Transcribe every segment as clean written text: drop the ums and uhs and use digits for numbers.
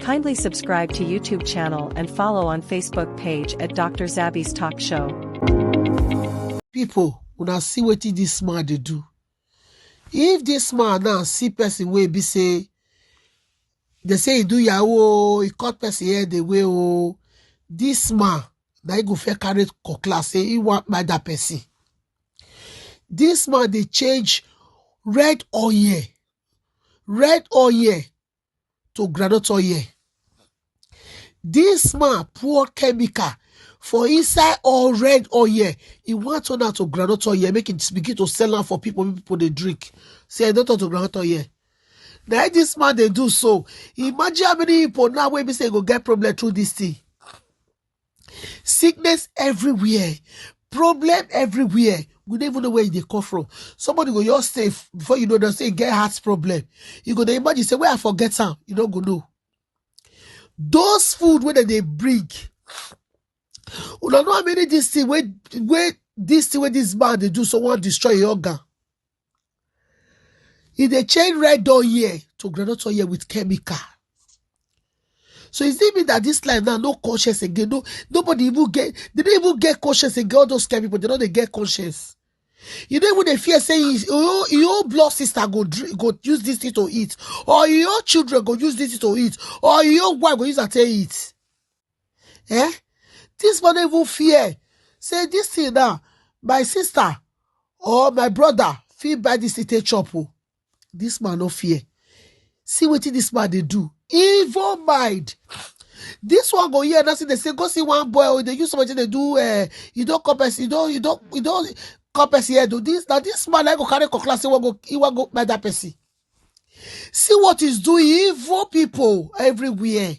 Kindly subscribe to YouTube channel and follow on Facebook page at Dr. Zabby's Talk Show. People, una see wetin this man dey do. If this man now see person wey be say, they say he do yahoo, he cut person head away, oh, this man, na he go fair carry cutlass say he want buy that person. This man dey change red oil to groundnut oil. This man pour chemical for inside all red oil. He want turn out to groundnut oil, make it begin to sell am for people they drink. Say I don't turn to groundnut oil. Now this man they do so. Imagine how many people now when we say go get problem through this thing. Sickness everywhere, problem everywhere. We don't even know where they come from. Somebody go your safe before you know they say get heart problem. You go to imagine say where I forget some. You don't go know. Those food where they bring. You don't know how many this thing where this man they do someone destroy your organ. If they change red oil to groundnut oil with chemical. So is it mean that this line now no conscience again? No, nobody even get. They don't even get conscience again. All those scam people, they don't get conscience. You don't even they fear saying your blood sister go use this thing to eat, or your children go use this thing to eat, or your wife go use that to eat. Eh? This one even fear. Say this thing now, my sister or my brother feel buy this thing chop. This man no fear. See what this man they do. Evil mind. This one go here. That's it. They say go see one boy. Or they use something they do. You don't compensate. You don't compensate here. Do this. Now this man I go carry class. He will go by that person. See what he's doing. Evil people everywhere.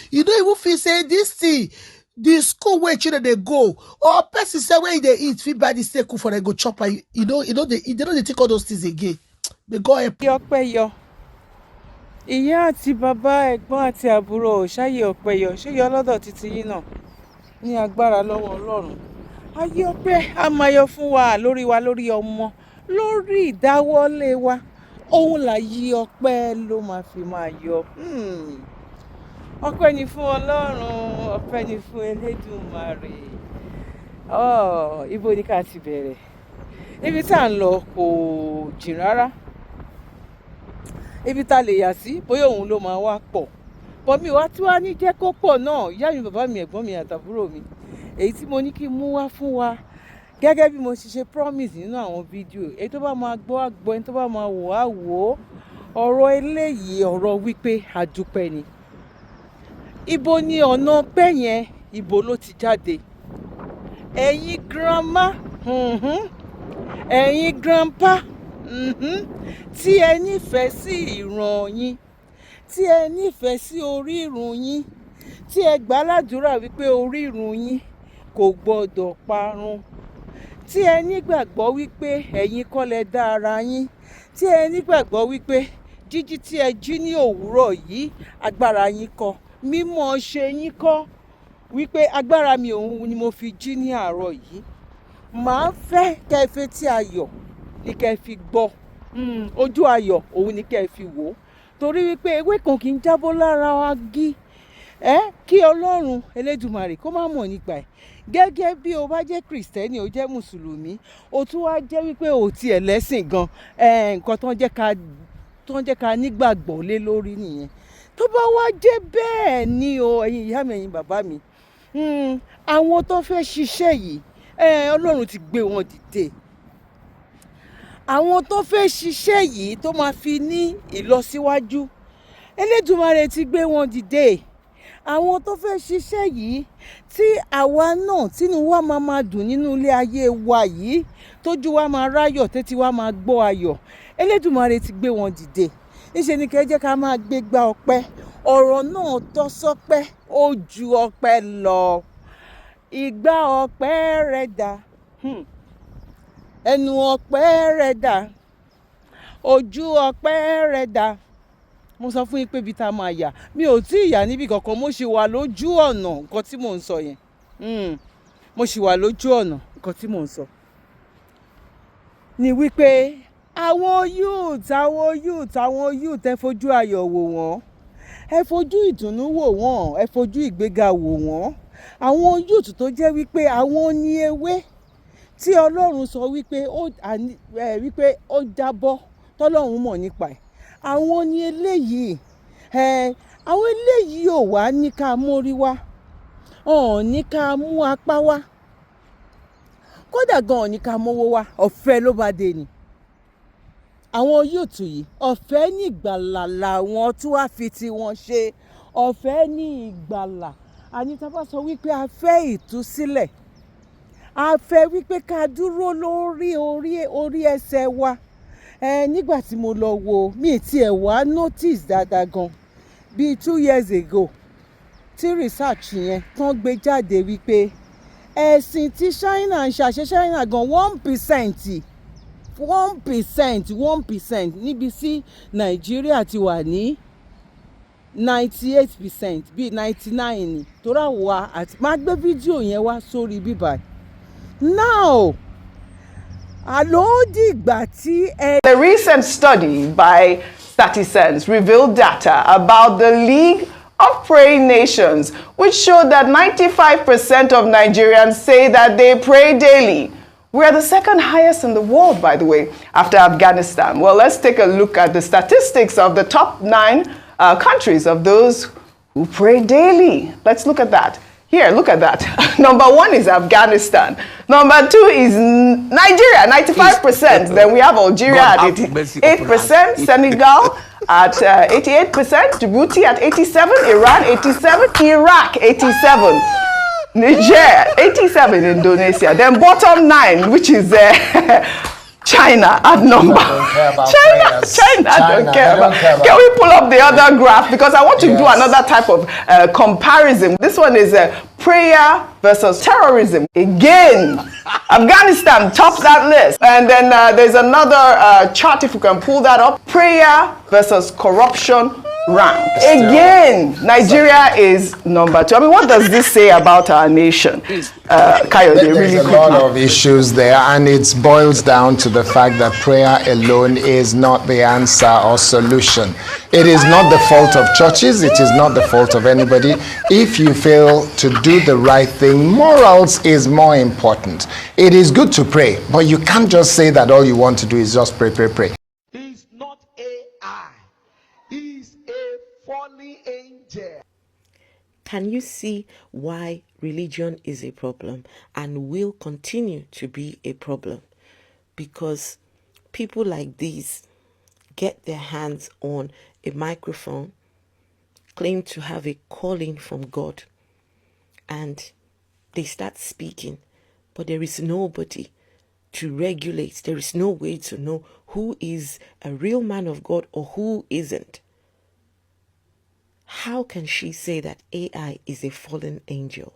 You don't even feel say this thing. The school where children they go, or person say where they eat. Feel bad. They stay cool for they go chop. You know they don't take all those things again. They go help. Ìyá àti bàbá ẹ̀gbọ́n àti àbúrò ṣáyé ọpẹ́ yọ ṣé yọ lọ́dọ̀ títí yín náà ní agbára lọ́wọ́ Ọlọ́run. Ayé ọpẹ́ a máa yọ fún wa lórí ọmọ lórí ìdáwọ́lé wa. Òun là yí ọpẹ́ ló máa fi máa yọ. Ọpẹ́ ni fún Ọlọ́run, ọpẹ́ ni fún Elédùmarè. Ibo ni ká ti bẹ̀rẹ̀. Ibi tá à ń lọ kò jìn rárá. Ibi tá lè yà sí bóyá òun ló máa wá pọ̀. Bọ̀ mi wá tí wá ní jẹ́ kó pọ̀ náà, ìyá mi, bàbá mi, ẹ̀gbọ́n mi àtàbúrò mi. Èyí tí mo ní kí n mú wá fún wa gẹ́gẹ́ bí mo ṣe promise nínú àwọn fídíò. Èyí tó bá máa gbọ́ á gbọ́, ẹni tó bá máa wò á wò ó. Ọ̀rọ̀ eléyìí ọ̀rọ̀ wípé àdúpẹ́ ni. Ibo ni ọ̀nà ọpẹ́ yẹn, ibo ló ti jáde? Ẹ̀yin grandma, ẹ̀yin grandpa, tí ẹ nífẹ̀ẹ́ sí ìran yín, tí ẹ nífẹ̀ẹ́ sí orírun yín, tí ẹ gbà ládùúrà wípé orírun yín kò gbọdọ̀ parun, tí ẹ nígbàgbọ́ wípé ẹ̀yin kọ́ lẹ dá ara yín, tí ẹ nígbàgbọ́ wípé jíjí tí ẹ jí ní òwúrọ̀ yìí agbára yín kọ́, mímọ̀ ṣe yín kọ́, wípé agbára mi òun ni mo fi jí ní àárọ̀ yìí. Màá fẹ́ kẹ́ fetí ayọ̀ ní kẹ́ fi gbọ́, ojú ayọ̀ òun ní kẹ́ fi wò, torí wípé ewé kan kì í jábọ́ lára igi. Kí Ọlọ́run Elédùmarè kó má mọ̀ nípa ẹ̀. Gẹ́gẹ́ bí o bá jẹ́ Kristẹni, o jẹ́ Mùsùlùmí, o tún wá jẹ́ wípé o tiẹ̀ lẹ́sìn gan, nǹkan tó ń jẹ́ ká nígbàgbọ́ lé lórí nìyẹn. Tó bá wá jẹ́ bẹ́ẹ̀ ni o, ẹ̀yin ìyá mi, ẹ̀yin bàbá mi, àwọn tó fẹ́ ṣiṣẹ́ yìí, Ọlọ́run ti gbé wọn dìde. Àwọn tó fẹ́ ṣiṣẹ́ yìí tó máa fi ní ìlọsíwájú, Elédùmarè ti gbé wọn dìde. Àwọn tó fẹ́ ṣiṣẹ́ yìí tí àwa náà tínú wa máa dùn nínú ilé ayé wa yìí, tójú wa máa ráyọ̀, tétí wa máa gbọ́ ayọ̀, Elédùmarè ti gbé wọn dìde. Níṣe ni kẹ́ jẹ́ ká máa gbégbá ọpẹ́. Ọ̀rọ̀ náà tọ́ sọ́pẹ́, ó ju ọpẹ́ lọ. Ìgbà ọpẹ́ rẹ̀ dà, ẹnu ọpẹ́ rẹ̀ dà, ojú ọpẹ́ rẹ̀ dà. Mo sọ fún yín pé ibi tá a máa yà, mi ò tí ì yà níbi kankan, mo ṣì wà lójú ọ̀nà nǹkan tí mò ń sọ yẹn. Mo ṣì wà lójú ọ̀nà nǹkan tí mò ń sọ. Ni wípé àwọn youth ẹ fojú ayọ̀ wò wọ́n. ẹ fojú ìdùnnú wò wọ́n, ẹ fojú ìgbéga wò wọ́n. Àwọn youth tó jẹ́ wípé àwọn ní ewé tí Ọlọ́run sọ wípé ó jábọ́ tọ́lọ́run mọ̀ nípa ẹ̀. Àwọn ní eléyìí, àwọn eléyìí ò wá ní ká mórí wá, ọ̀n ní ká mú apá wá, kódà gan ọ̀n ní ká mówó wá, ọ̀fẹ́ ló bá dé ni. Àwọn youth yìí ọ̀fẹ́ ní ìgbàlà làwọn tí wàá fi ti wọn ṣe, ọ̀fẹ́ ní ìgbàlà. Àní tá bá sọ wípé a fẹ́ ìtúsílẹ̀, a fẹ́ wípé ká dúró lórí ẹsẹ̀ wa. Nígbà tí mo lọ wo, mi tiẹ̀ wá notice dáadáa gan bíi 2 years ago tí research yẹn tán gbé jáde wípé ẹ̀sìn tí China ń ṣàṣẹ China gan 1% níbi sí Nàìjíríà ti wà ní 98%, bíi 99 ni torí àwa àti máa gbé fídíò yẹn wá sórí bíbá. Now àló dìgbà tí A recent study by StatiSense revealed data about the League of Praying Nations, which showed that 95% of Nigerians say that they pray daily. We are the second highest in the world, by the way, after Afghanistan. Well, let's take a look at the statistics of the top 9 countries of those who pray daily. Let's look at that. Here, look at that. Number 1 is Afghanistan. Number 2 is Nigeria, 95%. Then we have Algeria at 88%, Senegal at 88%, Djibouti at 87%, Iran 87%, Iraq 87%, Niger 87%, Indonesia. Then bottom 9, which is China at number. China don't care about. Can we pull up the other graph? Because I want to do another type of comparison. This one is prayer versus terrorism. Again, Afghanistan tops that list. And then there's another chart, if you can pull that up. Prayer versus corruption rank. Again, Nigeria is number 2. I mean, what does this say about our nation? Kayode, There's a lot of issues there, and it boils down to the fact that prayer alone is not the answer or solution. It is not the fault of churches. It is not the fault of anybody. If you fail to do the right thing, morals is more important. It is good to pray, but you can't just say that all you want to do is just pray, pray, pray. He's not AI. He's a fallen angel. Can you see why religion is a problem and will continue to be a problem? Because people like these get their hands on a microphone, claim to have a calling from God, and they start speaking, but there is nobody to regulate. There is no way to know who is a real man of God or who isn't. How can she say that AI is a fallen angel?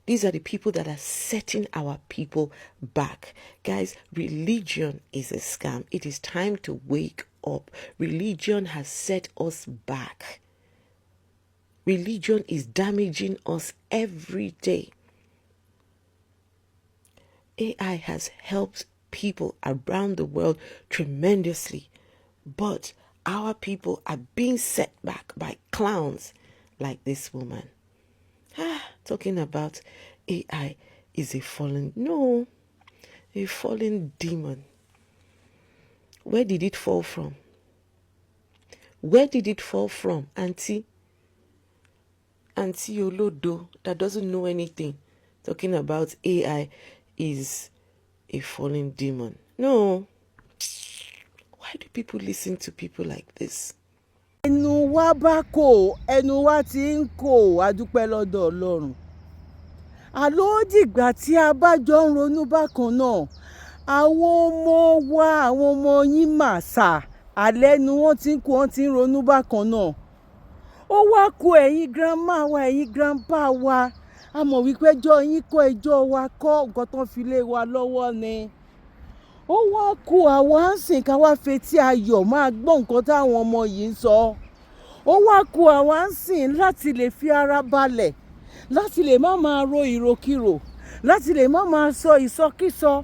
These are the people that are setting our people back. Guys, religion is a scam. It is time to wake up. Religion has set us back. Religion is damaging us every day. AI has helped people around the world tremendously, but our people are being set back by clowns like this woman. Talking about AI is a fallen demon. Where did it fall from? Where did it fall from, Auntie Olodo that doesn't know anything, talking about AI is a fallen demon? No. Why do people listen to people like this? Ẹnu wa bá kò, ẹnu wa ti ń kò, a dúpẹ́ lọ́dọ̀ Ọlọ́run. Àló dìgbà tí a bá jọ ń ronú bákan náà, àwọn ọmọ wa, àwọn ọmọ yín mà sà, alẹ́ nu wọ́n ti ń kó, wọ́n ti ń ronú bákan náà. Ó wá kù ẹ̀yin grandma wa, ẹ̀yin grandpa wa, a mọ̀ wípé ẹjọ́ yín kọ́ ẹjọ́ wa kọ́, nǹkan tó fi lé wa lọ́wọ́ ni. Ó wá kù àwa ń sìn ká wá fetí ayọ̀ máa gbọ́ nǹkan táwọn ọmọ yìí ń sọ. Ó wá kù àwa ń sìn láti lè fi ara balẹ̀, láti lè má máa ro ìrokìrò, láti lè má máa sọ ìsọkísọ,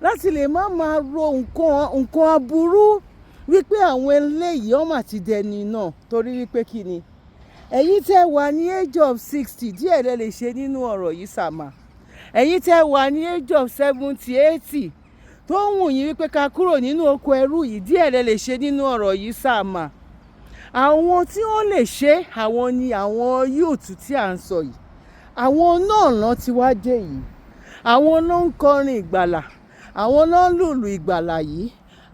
láti lè má máa ro nǹkan aburú. wípé àwọn eléyìí ọmọ àti dẹni náà torí wípé kí ni ẹ̀yin tẹ́ wà ní age of 60 díẹ̀ lẹ lè ṣe nínú ọ̀rọ̀ yìí sàmà ẹ̀yin tẹ́ wà ní age of 70 80 tó ń wù yín wípé ká kúrò nínú oko ẹrú yìí díẹ̀ lẹ lè ṣe nínú ọ̀rọ̀ yìí sàmà àwọn tí wọ́n lè ṣe àwọn ni àwọn youth tí à ń sọ yìí àwọn náà lọ́n ti wá dé yìí àwọn ló ń kọrin ìgbàlà àwọn ló ń lùlù ìgbàlà yìí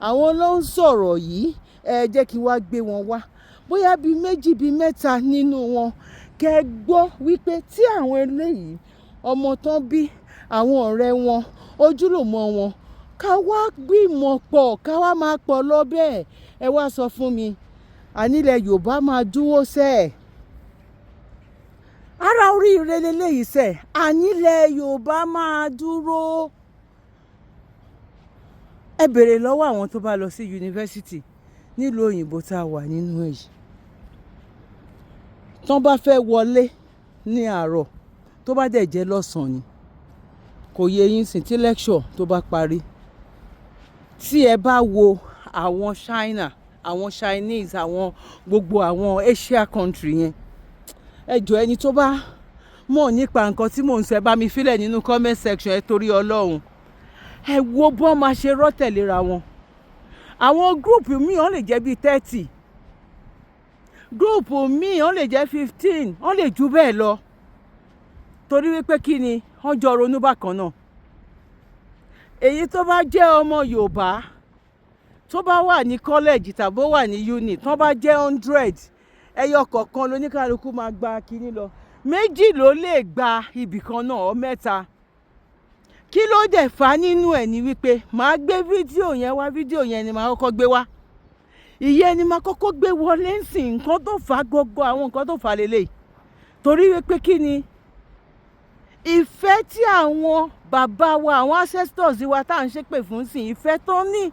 àwọn ló ń sọ̀rọ̀ yìí ẹ jẹ́ kí wá gbé wọn wá bóyá bíi méjì bíi mẹ́ta nínú wọn kẹ́ gbọ́ wípé tí àwọn eléyìí ọmọ tán bí àwọn ọ̀rẹ́ wọn ojúlùmọ̀ wọn ká wá gbìmọ̀ pọ̀ ká wá máa pọ̀ lọ bẹ́ẹ̀ ẹ wá sọ fún mi ànílẹ̀ Yorùbá máa dúró sẹ́ẹ̀ ara oríire leléyìí sẹ́ẹ̀ ànílẹ̀ Yorùbá máa dúró ẹ béèrè lọ́wọ́ àwọn tó bá lọ sí yunifásitì nílùú òyìnbó tá a wà nínú èyí tán bá fẹ́ wọlé ní àárọ̀ tó bá dẹ̀ jẹ́ lọ́sàn-án ni kò yẹ yín sìn tí lecture tó bá parí tí ẹ bá wo àwọn China àwọn Chinese àwọn gbogbo àwọn Asia country yẹn ẹ jọ̀ọ́ ẹni tó bá mọ̀ nípa nǹkan tí mò ń sọ ẹ bá mi fílẹ̀ nínú comment section ẹ torí Ọlọ́run ẹ wo bọ́n máa ṣe rọ́tẹ̀lera wọn àwọn gúrùpù míì wọ́n lè jẹ́ bíi 30 gúrùpù míì wọ́n lè jẹ́ 15 wọ́n lè jù bẹ́ẹ̀ lọ torí wípé kí ni wọ́n jọ ronú bákan náà èyí tó bá jẹ́ ọmọ Yorùbá tó bá wà ní kọ́lẹ́jì tàbí ó wà ní uni tó bá jẹ́ 100 ẹyọ kọ̀ọ̀kan lóníkàlùkù máa gba kínní lọ méjì ló lè gba ibì kan náà ọ mẹ́ta kí ló dẹ̀ fà nínú ẹ̀ ni wípé màá gbé fídíò yẹn ni màá kọ́kọ́ gbé wá ìyẹn ni màá kọ́kọ́ gbé wọlé nsìn nǹkan tó fà gbogbo àwọn nǹkan tó fà lélẹ̀ torí wípé kí ni ìfẹ́ tí àwọn bàbá wa àwọn ancestors wa tá à ń ṣépè fún sìn ìfẹ́ tó ní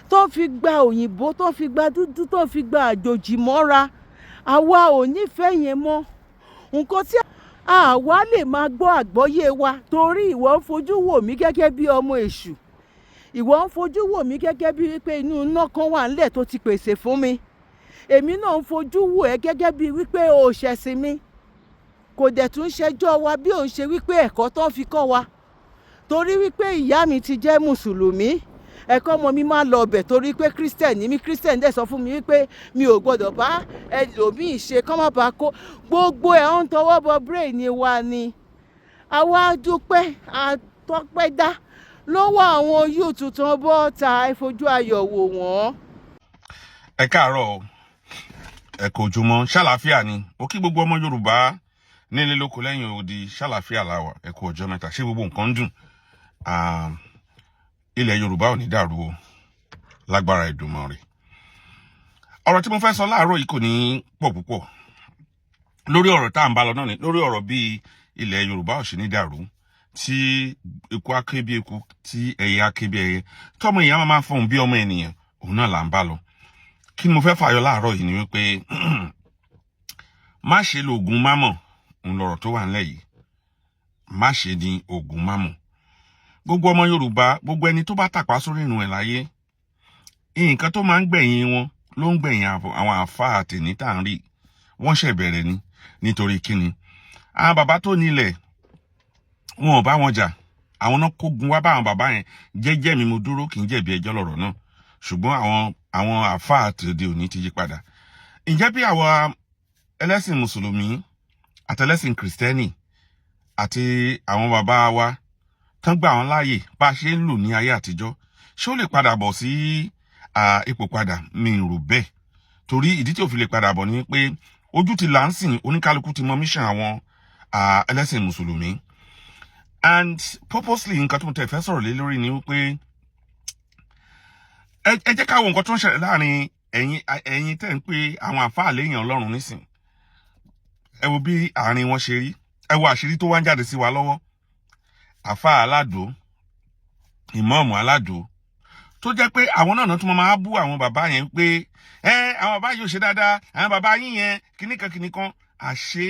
tó fi gba òyìnbó tó fi gba dúdú tó fi gba àjòjì mọ́ra àwa ò nífẹ̀ẹ́ yẹn mọ́ nǹkan tí àwa lè máa gbọ́ àgbọ́yé wa torí ìwọ ń fojú wò mí gẹ́gẹ́ bí ọmọ èṣù ìwọ ń fojú wò mí gẹ́gẹ́ bí wípé inú iná kan wà nílẹ̀ tó ti pèsè fún mi èmi náà ń fojú wò ẹ́ gẹ́gẹ́ bí wípé o ṣẹ̀sìn mi kò dẹ̀ tún ṣẹjọ́ wa bí òun ṣe wípé ẹ̀kọ́ tó ń fi kọ́ wa torí wípé ìyá mi ti jẹ́ mùsùlùmí ẹ̀kọ́ ọmọ mi máa lọ ọbẹ̀ torí pé christian ni mí christian dẹ̀ sọ fún mi wípé mi ò gbọ́dọ̀ bá ẹlòmíì ṣe kọ́ má bàa kó gbogbo ẹ̀ ń tọwọ́ bọ brain wa ni àwa dúpẹ́ àtọ́pẹ́dá lọ́wọ́ àwọn yóò tuntun bọ́ ta ìfojú ayọ̀ wò wọ́n. ẹ káàárọ̀ ẹ kò jùmọ̀ ṣàlàáfíà ni ó kí gbogbo ọmọ Yorùbá nílé lóko lẹ́yìn odi ṣàlàáfíà làwà ẹ kú ọjọ́ mẹ́ta ṣé gbogbo nǹkan ń dùn ilẹ̀ Yorùbá ò ní dàrú o lágbára Èdùmàrè. ọ̀rọ̀ tí mo fẹ́ sọ láàárọ̀ yìí kò ní pọ̀ púpọ̀ lórí ọ̀rọ̀ tá à ń bá lọ náà ni lórí ọ̀rọ̀ bí ilẹ̀ Yorùbá ò ṣe ní dàrú tí eku aké bí eku tí ẹyẹ aké bí ẹyẹ tọmọ èèyàn máa fọhùn bí ọmọ ènìyàn òun náà là ń bá lọ. kí ni mo fẹ́ fàyọ láàárọ̀ yìí ni wípé má ṣe lo oògùn mámọ̀ òun lọ̀rọ̀ tó wà nílẹ̀ yìí má ṣe ní oògùn mámọ̀. gbogbo ọmọ Yorùbá gbogbo ẹni tó bá tàpá sórí ìrun ẹ̀ láyé nǹkan tó máa ń gbẹ̀yìn wọn ló ń gbẹ̀yìn àwọn àáfàá àtẹ̀ní tá à ń rí wọ́n ṣẹ̀ bẹ̀rẹ̀ ni nítorí kíni àwọn bàbá tó nílẹ̀ wọn ò bá wọn jà àwọn náà kógun wá bá àwọn bàbá yẹn jẹ́jẹ́ mi mo dúró kì í jẹ̀bi ẹjọ́ lọ̀rọ̀ náà ṣùgbọ́n àwọn àáfàá àtòde òní ti yí padà. ǹjẹ́ bí àwọn ẹlẹ́sìn mùsùlùmí àtẹlẹ́sìn kìrìsìtẹ́nì àti àwọn bàbá wa tán gbà wọn láàyè bá a ṣe ń lò ní ayé àtijọ́ ṣé ó lè padà bọ̀ sí ipò padà mi rò bẹ́ẹ̀ torí ìdí tí ò fi lè padà bọ̀ ni pé ojú ti là ń sìn oníkálukú ti mọ mission àwọn ẹlẹ́sìn mùsùlùmí and purposely nǹkan tó ń tẹ̀ fẹ́ sọ̀rọ̀ lé lórí ni wípé ẹ jẹ́ ká wo nǹkan tó ń ṣẹlẹ̀ láàrin ẹ̀yin tẹ́ ń pé àwọn àfáà léèyàn Ọlọ́run nísìn ẹ wo bí àárín wọn ṣe rí ẹ wo àṣírí tó wá ń jáde sí wa lọ́wọ́ àfáà aládò ìmáàmù aládò tó jẹ́ pé àwọn náà tún máa bú àwọn bàbá yẹn pé àwọn bàbá yóò ṣe dáadáa àwọn bàbá yín yẹn kìnnìkan àṣé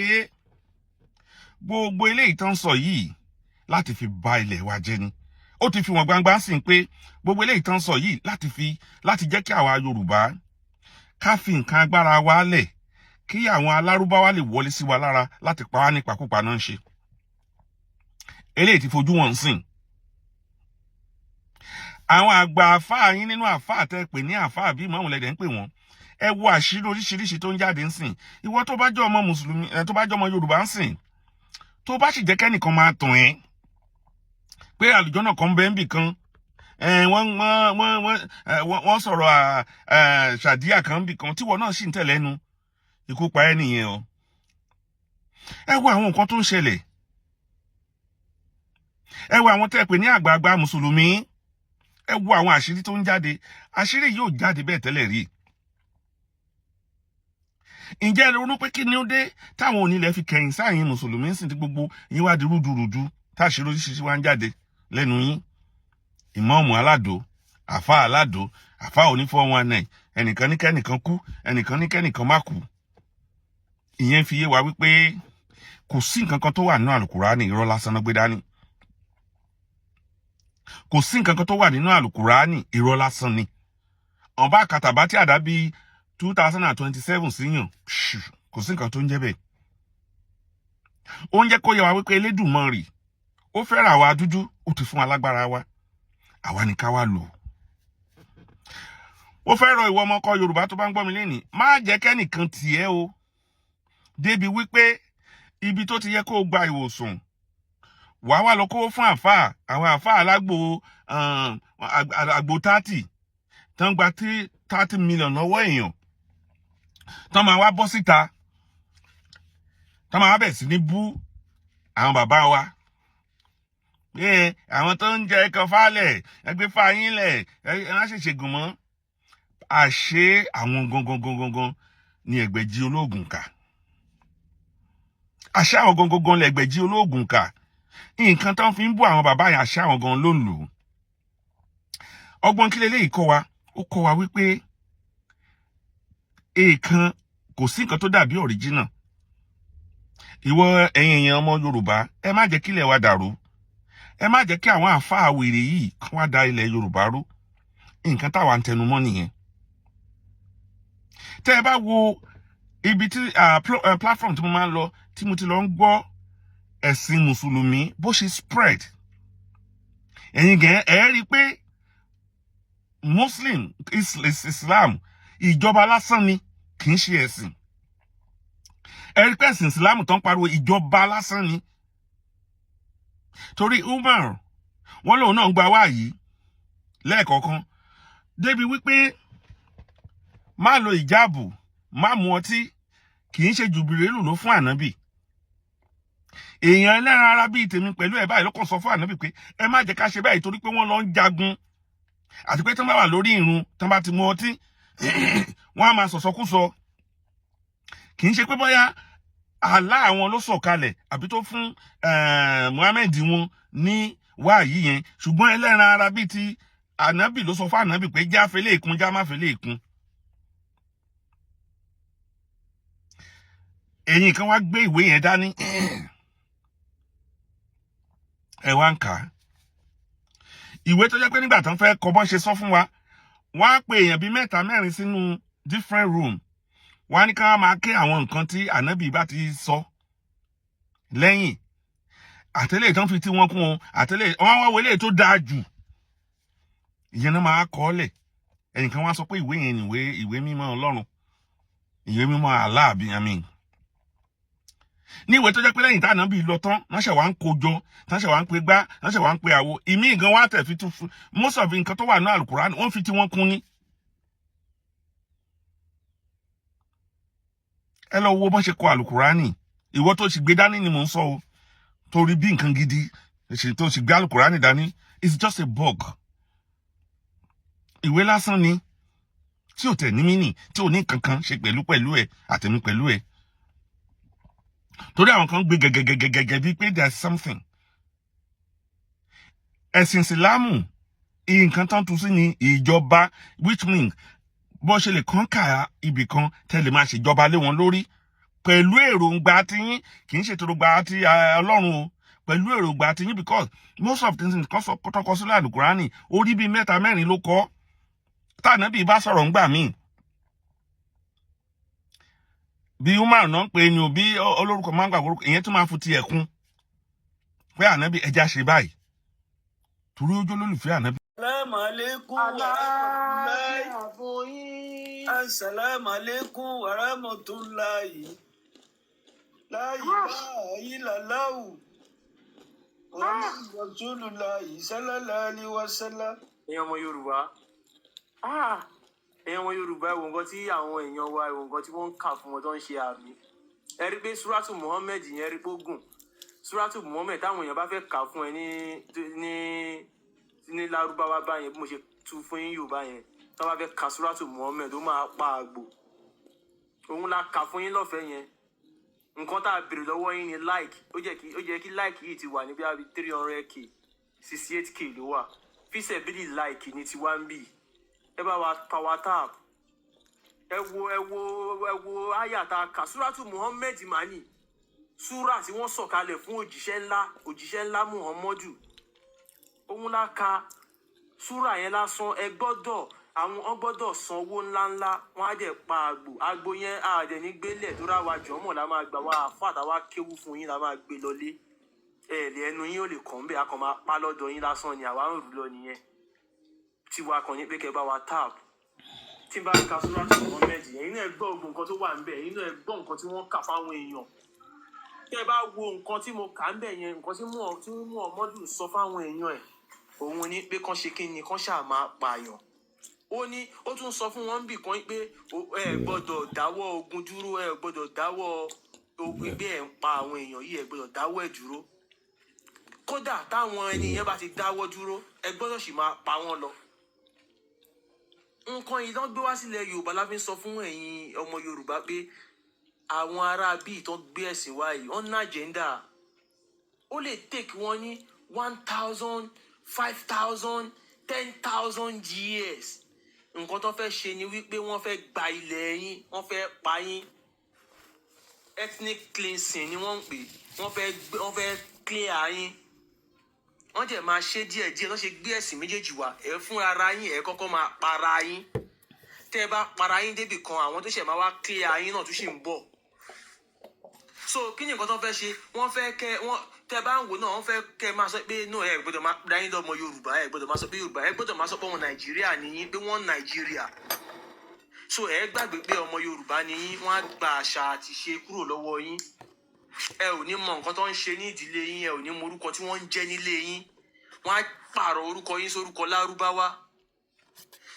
gbogbo eléyìí tán sọ yìí láti fi bà ilẹ̀ wa jẹ́ ni ó ti fi wọn gbangba sìn pé gbogbo eléyìí tán sọ yìí láti jẹ́ kí àwa Yorùbá ká fi nǹkan agbára wa lẹ̀ kí àwọn alárúbáwá lè wọlé sí wa lára láti pa wá nípakúpa náà ń ṣe. Eléyìí ti fojú wọn sìn. Àwọn àgbà àfáà yín nínú àfáà tẹ́ pè ní àfáà bí ìmọ̀ọ́mù lẹ́dẹ̀ ń pè wọ́n. Ẹ wo àṣírí oríṣiríṣi tó ń jáde ń sìn. Ìwọ tó bá jẹ́ ọmọ Mùsùlùmí, tó bá jẹ́ ọmọ Yorùbá ń sìn, tó bá sì jẹ́ kẹ́nìkan máa tàn ẹ́ pé àlùjọ́nà kan bẹ́ẹ̀ ń bì kan, wọ́n sọ̀rọ̀ ṣàdíà kan bì kan tíwọ náà sì ń tẹ̀lé ẹnu, ikú pa ẹ́ nìyẹn o. Ẹ wo àwọn nǹkan tó ń ṣẹlẹ̀. Ẹ wo àwọn tẹ́ pè ní àgbààgbà Mùsùlùmí. Ẹ wo àwọn àṣírí tó ń jáde. Àṣírí yóò jáde bẹ́ẹ̀ tẹ́lẹ̀ rí. Ǹjẹ́ ẹ ronú pé kí ni ó dé táwọn onílẹ̀ fi kẹ̀yìn sáàyìn Mùsùlùmí ń sìn tí gbogbo yín wá di rúdurùdu táṣírí oríṣiríṣi wá ń jáde lẹ́nu yín? Ìmáàmù aládò, àfáà aládò, àfáà oní 419, ẹnìkan ní kẹ́nìkan kú, ẹnìkan ní kẹ́nìkan má kú. Ìyẹn fi yé wa wípé kò sí nǹkan kan tó wà nínú àlùkùránì, irọ́ lásán ló gbé dání. Kò sí nǹkan kan tó wà nínú àlùkùránì, irọ́ lásán ni. Ọba kàtàbá tí àdá bíi 2027 síyàn, kò sí nǹkan tó ń jẹ́ bẹ́ẹ̀. Ó ń jẹ́ kó yé wa wípé Elédùmarè ó fẹ́ràn àwa dúdú, ó ti fún wa lágbára wa, àwa ni ká wá lò. Ó fẹ́ràn ìwọ ọmọ ọkọ Yorùbá tó bá ń gbọ́ mi lénìí, má jẹ́ kẹ́nìkan tì ẹ́ o débi wípé ibi tó ti yẹ kó gba ìwòsàn wàá wá lọ kó fún àfáà, àwọn àfáà alágbo àgbo 30 tán gba 30 million lọ́wọ́ èèyàn, tán máa wá bọ́ síta, tán máa wá bẹ̀ sí ní bú àwọn bàbá wa pé àwọn tó ń jẹ ẹ̀kan fálẹ̀, ẹgbẹ́ fáyín lẹ̀, ẹ má ṣe ṣègùn mọ́. Àṣé àwọn gangan ni ẹgbẹ̀jì olóògùn kà. Àṣé àwọn gangan lẹgbẹ̀jì olóògùn kà. Nǹkan tán fi ń bú àwọn bàbá yẹn, àṣé àwọn gan ló ń lò. Ọgbọ́n kí leléyìí kọ́ wa? Ó kọ́ wa wípé èèkan kò sí nǹkan tó dàbí original. Ìwọ ẹ̀yin èèyàn ọmọ Yorùbá, ẹ má jẹ́ kílẹ̀ wa dàrú. Ẹ má jẹ́ kí àwọn àfáà wèrè yìí kán wá da ilẹ̀ Yorùbá rú. Nǹkan táwa ń tẹnu mọ́ nìyẹn. Tẹ́ ẹ bá wo ibi tí platform tí mo máa ń lọ, tí mo ti lọ ń gbọ́ ẹ̀sìn Mùsùlùmí bó ṣe spread, ẹ̀yin gẹ̀ ẹ́ rí i pé Muslim Islam ìjọba lásán ni, kì í ṣe ẹ̀sìn. Ẹ rí i pé ẹ̀sìn Islam tó ń pariwo ìjọba lásán ni. Torí Umar wọ́n lòun náà ń gba wáyìí lẹ́ẹ̀kọ̀ọ̀kan débi wípé má lo ìjáàbù, má mu ọtí, kì í ṣe Jùbìrìlù ló fún ànábì. Èèyàn ẹlẹ́ran ara bíi tèmi pẹ̀lú ẹ̀ báyìí ló kàn sọ fún ànábì pé ẹ má jẹ́ ká ṣe báyìí torí pé wọ́n lọ ń jagun, àti pé tán bá wà lórí ìrun, tán bá ti mu ọtí wọ́n á máa sọ̀sọ́kúsọ. Kì í ṣe pé bóyá Allah àwọn ló sọ̀kalẹ̀ àbí tó fún Muhammad wọn ní wáyìí yẹn, ṣùgbọ́n ẹlẹ́ran ara bíi ti ànábì ló sọ fún ànábì pé já fẹ́lẹ́ ìkun, já má fẹ́lẹ́ ìkun. Ẹ̀yin kan wá gbé ìwé yẹn dání, ẹ wá ń kà á. Ìwé tó jẹ́ pé nígbà tán fẹ́ kọ bọ́n ṣe sọ fún wa, wọ́n á pe èèyàn bíi 3 4 sínú different room. Wọ́n á ní ká máa ké àwọn nǹkan tí ànábì bá ti sọ lẹ́yìn. Àtẹ́lẹ̀ tán fi tí wọ́n kún wọn, àtẹ́lẹ̀ wọ́n wá wọlé tó dáa jù. Ìyẹn náà máa kọ́ ọ́lẹ̀. Ẹnìkan wá sọ pé ìwé yẹn ni ìwé mímọ́ Ọlọ́run, ìwé mímọ́ Allah àbí àmín. Ní ìwé tó jẹ́ pé lẹ́yìn tí ànábì lọ tán, wọ́n ṣẹ̀ wá ń kojọ, wọ́n ṣẹ̀ wá ń pe gbá, wọ́n ṣẹ̀ wá ń pe àwo. Ìmí gan wá tẹ̀ fi tún fún most of nǹkan tó wà ní àlùkùránì, wọ́n fi tí wọ́n kún ní. Ẹ lọ wo bọ́n ṣe kọ àlùkùránì. Ìwọ tó sì gbé dání ni mò ń sọ o. Torí bí nǹkan gidi tó sì gbé àlùkùránì dání, it's just a book. Ìwé lásán ni tí ò tẹ̀ ní mínì, tí ò ní kankan ṣe pẹ̀lú ẹ̀ àtẹ̀mí pẹ̀lú ẹ̀. Torí àwọn kan gbé gẹ́gẹ́gẹ́gẹ́gẹ́ bíi pé there's something. Ẹ̀sìn Ìsìlámù nǹkan tán tu sí ni ìjọba, which means bó ṣe lè kọ́ńkà ibì kan tẹ́lẹ̀ máa ṣèjọba lé wọn lórí pẹ̀lú èròǹgbà tiyín, kì í ṣe èròǹgbà ti Ọlọ́run o, pẹ̀lú èròǹgbà tiyín, because most of things nǹkan sọ tọkọ sílẹ̀ àlùkùránì orí bíi 3-4 ló kọ́ tànàbí bá sọ̀rọ̀ ńgbà míì bí Umar náà ń pè ní òbí olórúkọ máa ń gbà orúkọ ìyẹn tó máa fún ti ẹ̀kún pé ànábì ẹja ṣe báyìí torí ojú olólùfẹ́ ànábì. Assalamu alaikum wa rahmatullahi. Assalamu alaikum wa rahmatullahi. La ilaha illallah. Wa rasulullahi sallallahu alaihi wasallam. Èèyàn ọmọ Yorùbá. Èèyàn ọmọ Yorùbá ẹ wo nǹkan tí àwọn èèyàn wa ẹ wo nǹkan tí wọ́n ń kà fún wọn tó ń ṣe àmì. Ẹ rí pé Suratu Muhammad yẹn rí pé ó gùn. Suratu Muhammad táwọn èèyàn bá fẹ́ kà fún ẹ ní Lárúbáwá báyẹn bí mo ṣe tú fún yín Yorùbá yẹn tó bá fẹ́ ka Suratu Muhammad ó máa pa àgbò. Òun la kà fún yín lọ́fẹ̀ẹ́ yẹn. Nǹkan tá a béèrè lọ́wọ́ yín ni like. Ó jẹ́ kí like yìí ti wà ní bí i 300k 68k ló wà. Fíṣẹ̀ bílì like ní tiwa ń bì. Ẹ bá wa power tap. Ẹ wo àyàtà kà Suratu Muhammad mani. Súrà tí wọ́n sọ̀kalẹ̀ fún òjíṣẹ́ ńlá Muhammadu. Òun la ka súrà yẹn lásán àwọn gbọ́dọ̀ sanwó ńláńlá wọ́n á dẹ̀ pa àgbò yẹn àdẹ̀ ní gbélẹ̀ tó rà wá jọmọ̀ la máa gbà wá àfáà táwa kéwú fún yín la máa gbé lọlé ẹ̀ẹ́dẹ̀ ẹnu yín ò lè kàn bẹ́ẹ̀ a kàn máa pa lọ́dọ̀ yín lásán ni àwa ń rù lọ nìyẹn tiwa kàn ní pé kẹ́ bá wa tap tí bá ka Suratu Muhammad ẹ̀yin náà gbọ́ ogun nǹkan tó wà ńbẹ̀ ẹ̀yin náà gbọ́ nǹkan tí wọ́n kà fáwọn èèyàn tẹ́ bá wo nǹkan tí mo kà ńbẹ̀ yẹn nǹkan tí Muhammadu sọ fáwọn èèyàn ẹ̀ òun ní pé kán ṣe kí ni kán ṣáà máa pààyàn ó tún sọ fún wọn bì kan pé ẹ gbọ́dọ̀ dáwọ́ ogun dúró ẹ gbọ́dọ̀ dáwọ́ ogun pé ẹ ń pa àwọn èèyàn yìí ẹ gbọ́dọ̀ dáwọ́ ẹ dúró kódà táwọn ẹni yẹn bá ti dáwọ́ dúró ẹ gbọ́dọ̀ sì máa pa wọ́n lọ. Nǹkan yìí ló gbé wá sílẹ̀ Yorùbá la fi ń sọ fún ẹ̀yin ọmọ Yorùbá pé àwọn ará bíi tó gbé ẹ̀sìn wá yìí on agenda ó lè take wọn ní 1,000 5,000 10,000 years. Nǹkan tó fẹ́ ṣe ni wípé wọ́n fẹ́ gba ilẹ̀ yín wọ́n fẹ́ pa yín ethnic cleansing ni wọ́n ń pè wọ́n fẹ́ clear yín wọ́n jẹ̀ máa ṣe díẹ̀díẹ̀ tó ṣe gbé ẹ̀sìn méjèèjì wá ẹ fún ara yín ẹ kọ́kọ́ máa para yín tẹ́ ẹ bá para yín débì kan àwọn tó ṣẹ̀ máa wá clear yín náà tó ṣì ń bọ̀ so kí ni nǹkan tó fẹ́ ṣe wọ́n fẹ́ tẹ́ bá ń wò náà wọ́n fẹ́ kẹ́ máa sọ pé no ẹ gbọ́dọ̀ máa dá yín lọ́mọ Yorùbá ẹ gbọ́dọ̀ máa sọ pé Yorùbá ẹ gbọ́dọ̀ máa sọ pé ọmọ Nàìjíríà ni yín pé wọ́n Nàìjíríà so ẹ gbàgbé pé ọmọ Yorùbá ni yín wọ́n á gba àṣà àti ṣe kúrò lọ́wọ́ yín ẹ ò ní mọ nǹkan tó ń ṣe ní ìdílé yín ẹ ò ní mọ orúkọ tí wọ́n ń jẹ́ nílé yín wọ́n á pààrọ̀ orúkọ yín sórúkọ Lárúbáwá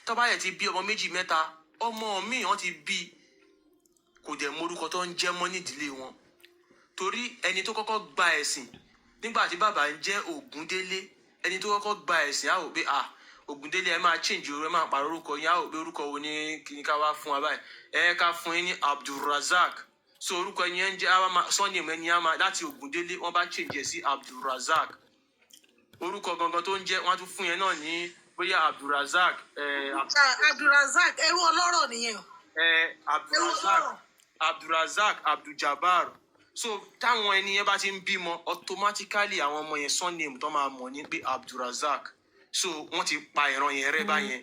tó bá yẹ ti bí ọmọ 2-3 ọmọ míì wọ́n ti bí kò dẹ̀ mọ orúkọ tó ń jẹ́ mọ́ nídìílé wọn torí ẹni tó kọ́kọ́ gba ẹ̀sìn nígbà tí bàbá ń jẹ́ Ògúndélé ẹni tó kọ́kọ́ gba ẹ̀sìn á wò pé Ògúndélé ẹ máa change ẹ máa pààrọ̀ orúkọ yín á wò pé orúkọ wo ni kí ká wá fún wa báyìí ká fún yín ní Abdulrazak so orúkọ yẹn ń jẹ́ surname ẹni á máa láti Ògúndélé wọ́n bá change ẹ̀ sí Abdulrazak orúkọ gangan tó ń jẹ́ wọ́n á tún fún yẹn náà ní bóyá Abdulrazak ẹrú ọlọ́rọ̀ nìyẹn Abdulrazak Abduljabar so táwọn ẹni yẹn bá ti ń bímọ automatically àwọn ọmọ yẹn surname tó máa mọ̀ ní pé Abdulrazak so wọ́n ti pa ìran yẹn rẹ́ báyẹn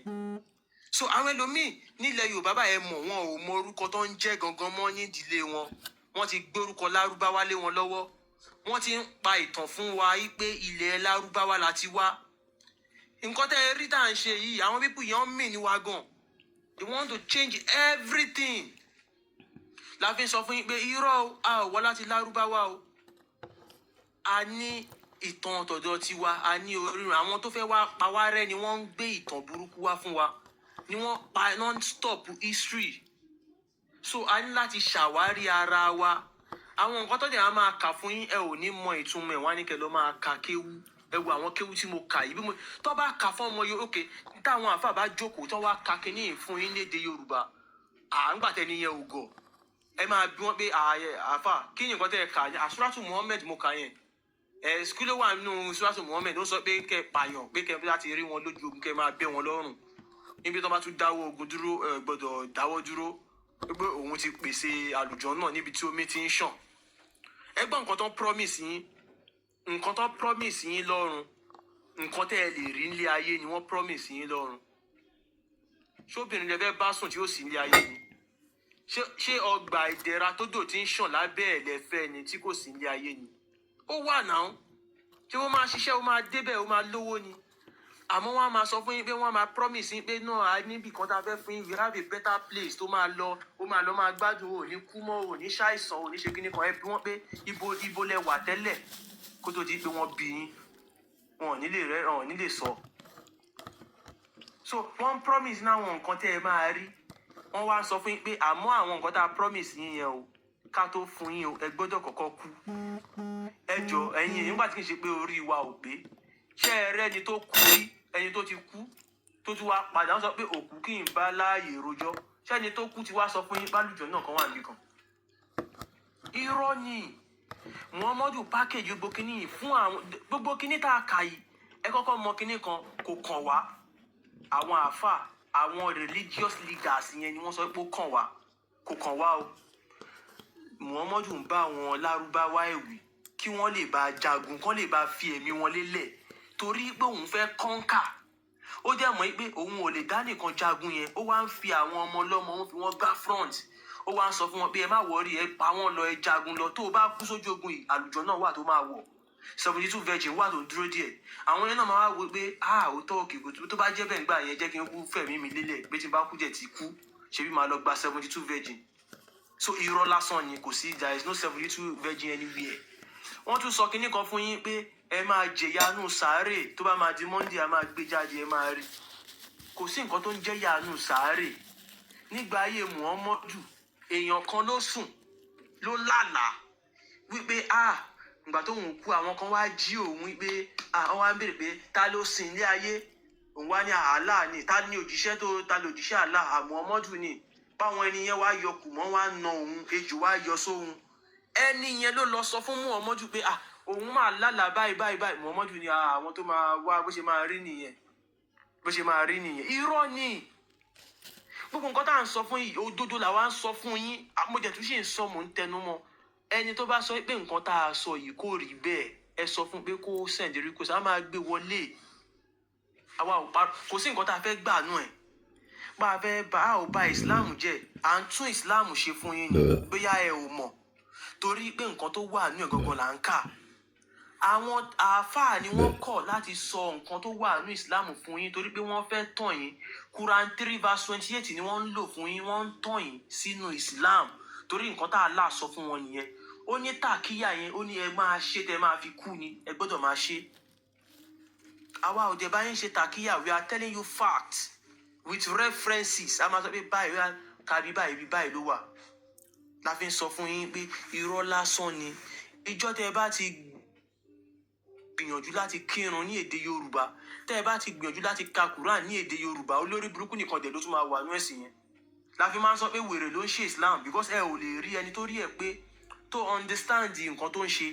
so àwọn ẹlòmíì nílẹ̀ Yorùbá báyẹn mọ̀ wọn ò mọ orúkọ tó ń jẹ́ gangan mọ́ nídìílé wọn wọ́n ti gbé orúkọ Lárúbáwá lé wọn lọ́wọ́ wọ́n ti ń pa ìtàn fún wa pé ilẹ̀ Lárúbáwá la ti wá nǹkan tẹ́ ẹ rí tá à ń ṣe yìí àwọn pípù yẹn ń mì ní wa gan they want to change everything la fi sọ fún yín pé irọ́ a ò wá láti Lárúbáwá o a ní ìtàn tọ̀dọ̀ tiwa a ní orírun àwọn tó fẹ́ wá pa wá rẹ́ ni wọ́n ń gbé ìtàn burúkú wá fún wa ni wọ́n pa non-stop history so a ní láti ṣàwárí ara wa àwọn nǹkan tó dẹ̀ á máa kà fún yín ẹ ò ní mọ ìtumọ̀ ẹ̀ wá ní kẹ́ lọ́ máa ka kéwú ẹ wo àwọn kéwú tí mo kà yìí bí mo tó bá kà fún ọmọ Yorùbá òkè táwọn àfáà bá jókòó tó wá ka kíní fún yín lédè Yorùbá ń gbàtẹ́ nìyẹn ò gọ̀ ẹ máa bí wọn pé àfà kí ni nǹkan tẹ́ ẹ kà yẹn Suratu Muhammad mo kà yẹn kí ló wà nínú Suratu Muhammad ó sọ pé kẹ́ pààyàn pé kẹ́ láti rí wọn lójú ogun kẹ́ máa bẹ́ wọn lọ́rùn níbi tó bá tún dáwọ́ ogun dúró gbọ́dọ̀ dáwọ́ dúró pé òun ti pèsè àlùjọ náà níbi tí omi ti ń ṣàn ẹ gbọ́ nǹkan tó ń promise yín nǹkan tó promise yín lọ́run nǹkan tẹ́ ẹ lè rí nílé ayé ni wọ́n promise yín lọ́run. Ṣóbìnrin lẹ fẹ́ bá sùn tí ó sì nílé ayé ni? Ṣé ọgbà ìdẹ̀ra tó dò tí ń ṣàn lábẹ́ ẹ̀ lẹ́fẹ́ ni tí kò sí nílé ayé ni? Ó wà náà. Ṣé ó máa ṣiṣẹ́, ó máa débẹ̀, ó máa lówó ni? Àmọ́ wọ́n á máa sọ fún yín pé wọ́n á máa promise yín pé náà a níbi kan tá a fẹ́ fún yín, we have a better place tó máa lọ, ó máa lọ máa gbádùn, ò ní kú mọ́, ò ní ṣàìsàn, ò ní ṣe kíní kan. Ẹ bí wọ́n pé ibo lẹ wà tẹ́lẹ̀ kó tó di pé wọ́n bí yín. Wọn ò ní lè sọ. So wọ́n promise náà àwọn nǹkan tẹ́ ẹ máa rí. Wọ́n wá sọ fún yín pé àmọ́ àwọn nǹkan tá a promise yín yẹn o, ká tó fún yín o, ẹ gbọ́dọ̀ kọ́kọ́ kú. Ẹ jọ̀ọ́ ẹ̀yin nígbà tí kì í ṣe pé orí wa ò pé. Ṣé ẹ rẹ́ni tó kú rí, ẹni tó ti kú tó tún wá padà sọ pé òkú kì í bá láàyè rojọ́? Ṣé ẹni tó kú ti wá sọ fún yín pálùjọ náà kan wà níbìkan? Irọ́ ni. Muhammadu package gbogbo kíní yìí fún àwọn gbogbo kíní tá a kà yìí. Ẹ kọ́kọ́ mọ kíní kan kò kàn wá. Àwọn àáfà, àwọn religious leaders yẹn ni wọ́n sọ pé ó kàn wá. Kò kàn wá o. Muhammadu ń bá àwọn Lárúbáwá ẹ̀wì kí wọ́n lè bá jagun, kán lè bá fi ẹ̀mí wọn lélẹ̀ torí pé òun fẹ́ kọ́ńkà. Ó jẹ́ mọ̀ pé òun ò lè dá nìkan jagun yẹn. Ó wá ń fi àwọn ọmọ ọlọ́mọ, ó ń fi wọ́n gbá front. Ó wá ń sọ fún wọn pé ẹ má wọrí, ẹ pa wọ́n lọ, ẹ jagun lọ. Tó o bá kú sójú ogun yìí, àlùjọ náà wà tó máa wọ̀. 72 virgin wà tó ń dúró díẹ̀. Àwọn yẹn náà máa wá wò pé òótọ́ òkè tó bá jẹ́ bẹ́ẹ̀ nígbà yẹn jẹ́ kí n kú fẹ̀mí mi lélẹ̀ pé tí n bá kú jẹ́ ti kú. Ṣebí máa lọ gba 72 virgin. So irọ́ lásán ni, kò sí, there is no 72 virgin anywhere. Wọ́n tún sọ kinní kan fún yín pé ẹ máa jẹ̀yánú sàárè tó bá máa di Monday, a máa gbé jáde, ẹ máa rí. Kò sí nǹkan tó ń jẹ́ yánú sàárè. Nígbà ayé Muhammadu, èèyàn kan ló sùn, ló lálàá wípé ìgbà tó ń kú àwọn kan wá jí òun wípé wọ́n wá ń béèrè pé ta ló sìn ilé ayé? Òun wá ní Allah ni. Ta ni òjíṣẹ́ ta lè òjíṣẹ́ Allah? Muhammadu ni. Báwọn ẹni yẹn wá yọ kùmọ̀ wá na òun, ejò wá yọ sóhun. Ẹni yẹn ló lọ sọ fún Muhammadu pé òun máa lálàá báyìí. Muhammadu ni àwọn tó máa wá bó ṣe máa rí nìyẹn. Irọ́ ni. Gbogbo nǹkan tá à ń sọ fún yìí òdodo làwa ń sọ fún yín. Mo jẹ̀ tún ṣe ń sọ, mò ń tẹnu mọ́. Ẹni tó bá sọ pé nǹkan tá a sọ yìí kò rí bẹ́ẹ̀, ẹ sọ fún pé kó send request, a máa gbé wọlé. Àwa kò sí nǹkan tá a fẹ́ gbà nú ẹ̀. A ò bà Islam jẹ́, à ń tún Islam ṣe fún yín ni. Bóyá ẹ ò mọ̀. Torí pé nǹkan tó wà nú ẹ̀ gangan là ń kà. Àwọn àáfàá ni wọ́n kọ̀ láti sọ nǹkan tó wà nú Islam fún yín torí pé wọ́n fẹ́ tàn yín. Quran 3 verse 28 ni wọ́n ń lò fún yín, wọ́n ń tàn yín sínú Islam torí nǹkan tá Allah sọ fún wọn nìyẹn. Ó ní tàkíyà yẹn, ó ní ẹ máa ṣe tẹ́ máa fi kú ni, ẹ gbọ́dọ̀ máa ṣe. Àwa ò dẹ̀ bá yín ṣe tàkíyà, we are telling you facts with references. A máa sọ pé báyìí kábí báyìí ló wà. La fi ń sọ fún yín pé irọ́ lásán ni. Ìjọ́ tẹ́ bá ti gbìyànjú láti kírun ní èdè Yorùbá, tẹ́ bá ti gbìyànjú láti ka Quran ní èdè Yorùbá, olórí burúkú nìkan dẹ̀ ló tún máa wà nú ẹ̀sìn yẹn. La fi máa ń sọ pé wèrè ló ń ṣe Islam because ẹ ò lè rí ẹni tó rí ẹ pé tó understand nǹkan tó ń ṣe